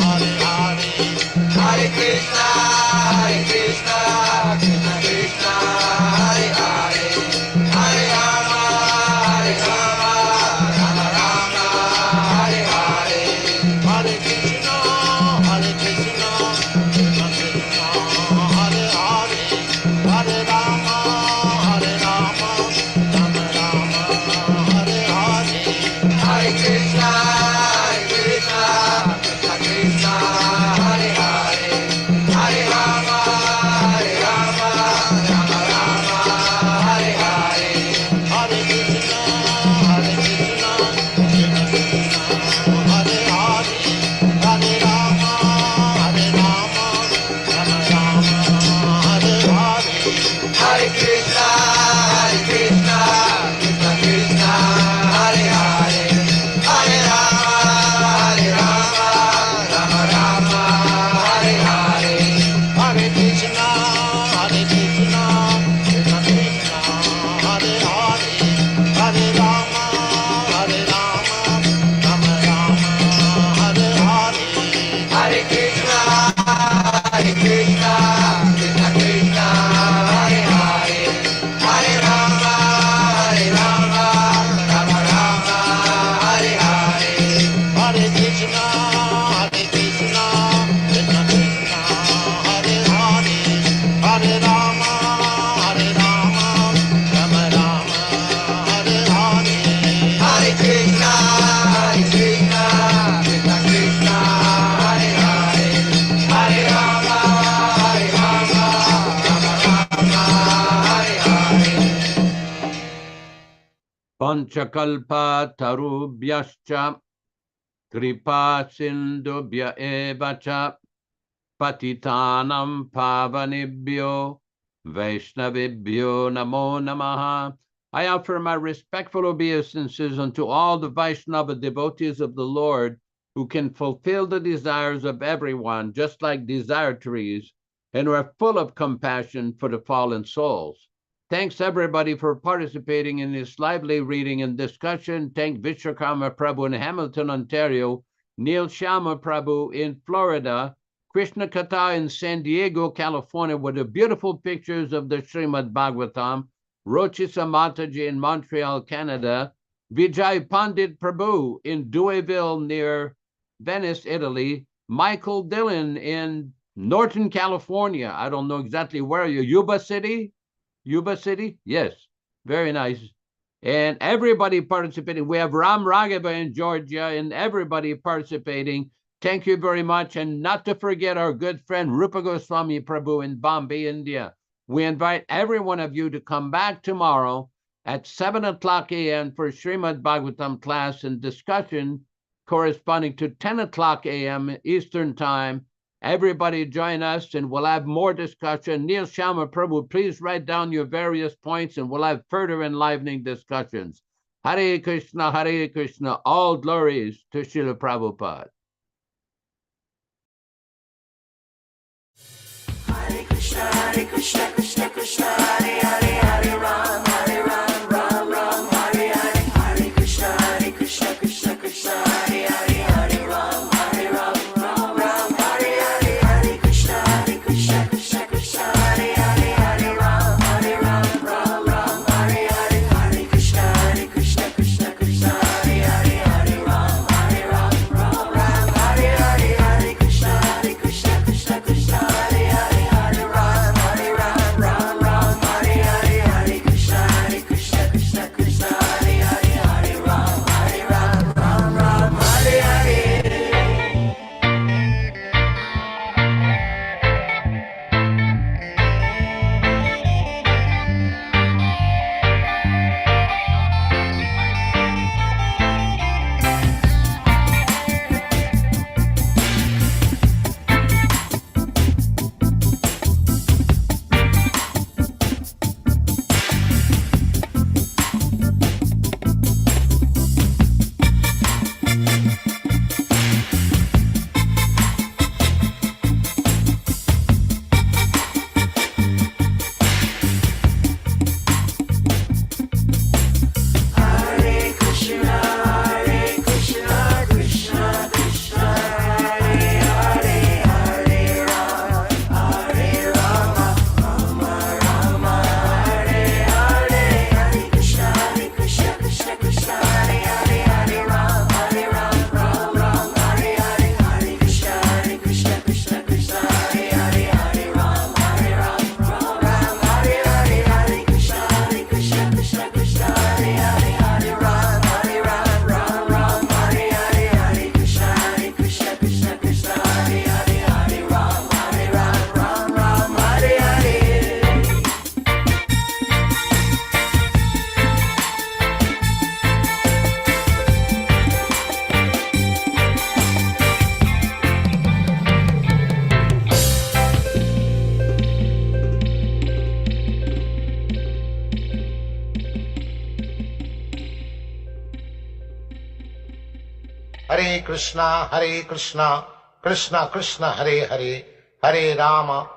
Hare Hare. Hare Krishna, Hare Krishna, Krishna Krishna, Hare Hare, Hare Rama, Hare Rama, Rama Rama, Hare Hare. Hare Krishna, Hare Krishna, Krishna Krishna, Hare Hare, Hare Rama, Hare Rama, Rama Rama, Hare Hare. Hare Krishna, Hare Krishna, Krishna Krishna, Hare Hare, Hare Rama, Hare Rama, Rama Rama, Hare Hare. Hare Krishna, Hare Krishna, Krishna Krishna, Hare Hare, Hare Rama, Hare Rama, Rama Rama, Hare Hare. Hare Krishna, Hare Krishna, Krishna Krishna, Hare Hare, Hare Rama, Hare Rama, Rama Rama, Hare Hare. Hare Krishna, Hare Krishna, Krishna Krishna, Hare Hare, Hare Rama, Hare Rama, Rama Rama, Hare Hare. Hare Krishna, Hare Krishna, Krishna Krishna, Hare Hare, Hare Rama, Hare Rama, Rama Rama, Hare Hare. Hare Krishna, Hare Krishna, Krishna Krishna, Hare Hare, Hare Rama, Hare Rama, Rama Rama, Hare Hare. Hare Krishna, Hare Krishna, Krishna Krishna, Hare Hare, Hare Rama, Hare Rama, Rama Rama, Hare Hare. Panchakalpa tarubhyascha kripa sindubhya eva cha patitanam pavanibhyo vaishnavibhyo namo namaha. I offer my respectful obeisances unto all the Vaishnava devotees of the Lord who can fulfill the desires of everyone, just like desire trees, and who are full of compassion for the fallen souls. Thanks everybody for participating in this lively reading and discussion. Thank Vishwakarma Prabhu in Hamilton, Ontario, Neil Sharma Prabhu in Florida, Krishna Katha in San Diego, California, with the beautiful pictures of the Srimad Bhagavatam, Rochisa Mataji in Montreal, Canada, Vijay Pandit Prabhu in Douauville near Venice, Italy, Michael Dillon in Norton, California. I don't know exactly where are you, Yuba City? Yuba City? Yes, very nice. And everybody participating. We have Ram Raghava in Georgia and everybody participating. Thank you very much. And not to forget our good friend Rupa Goswami Prabhu in Bombay, India. We invite every one of you to come back tomorrow at 7 o'clock a.m. for Srimad Bhagavatam class and discussion corresponding to 10 o'clock a.m. Eastern Time Everybody join us and we'll have more discussion. Neil Sharma Prabhu, please write down your various points and we'll have further enlivening discussions. Hare Krishna, all glories to Srila Prabhupada. Hare Krishna, Krishna Krishna, Hare Hare, Hare Ram, Ram Ram, Hare Hare. Hare Krishna, Krishna Krishna, Hare Hare, Hare Ram, Ram Hare Hare. Hare Krishna, Krishna Krishna, Hare Hare, Hare Ram, Ram Hare Hare. Hare Krishna, Krishna Krishna, Hare Hare, Hare Ram, Ram Hare Hare. Hare Krishna, Krishna Krishna, Hare Hare, Hare Ram, Ram Hare Hare. Hare Krishna, Krishna Krishna, Hare Hare, Hare Ram, Ram Hare Hare. Hare Krishna, Krishna Krishna, Hare Hare, Hare Rama, Rama Hare Hare. Hare Krishna, Krishna Hare Hare, Hare Ram, Ram Hare Hare. Hare Krishna, Krishna Hare Hare, Hare Ram, Ram Hare Hare. Hare Krishna, Krishna Hare Hare, Hare Ram, Ram Hare Hare. Hare Krishna, Krishna Hare Hare, Hare Ram, Ram Hare Hare. Hare Krishna, Krishna Krishna, Hare Hare, Hare Rama,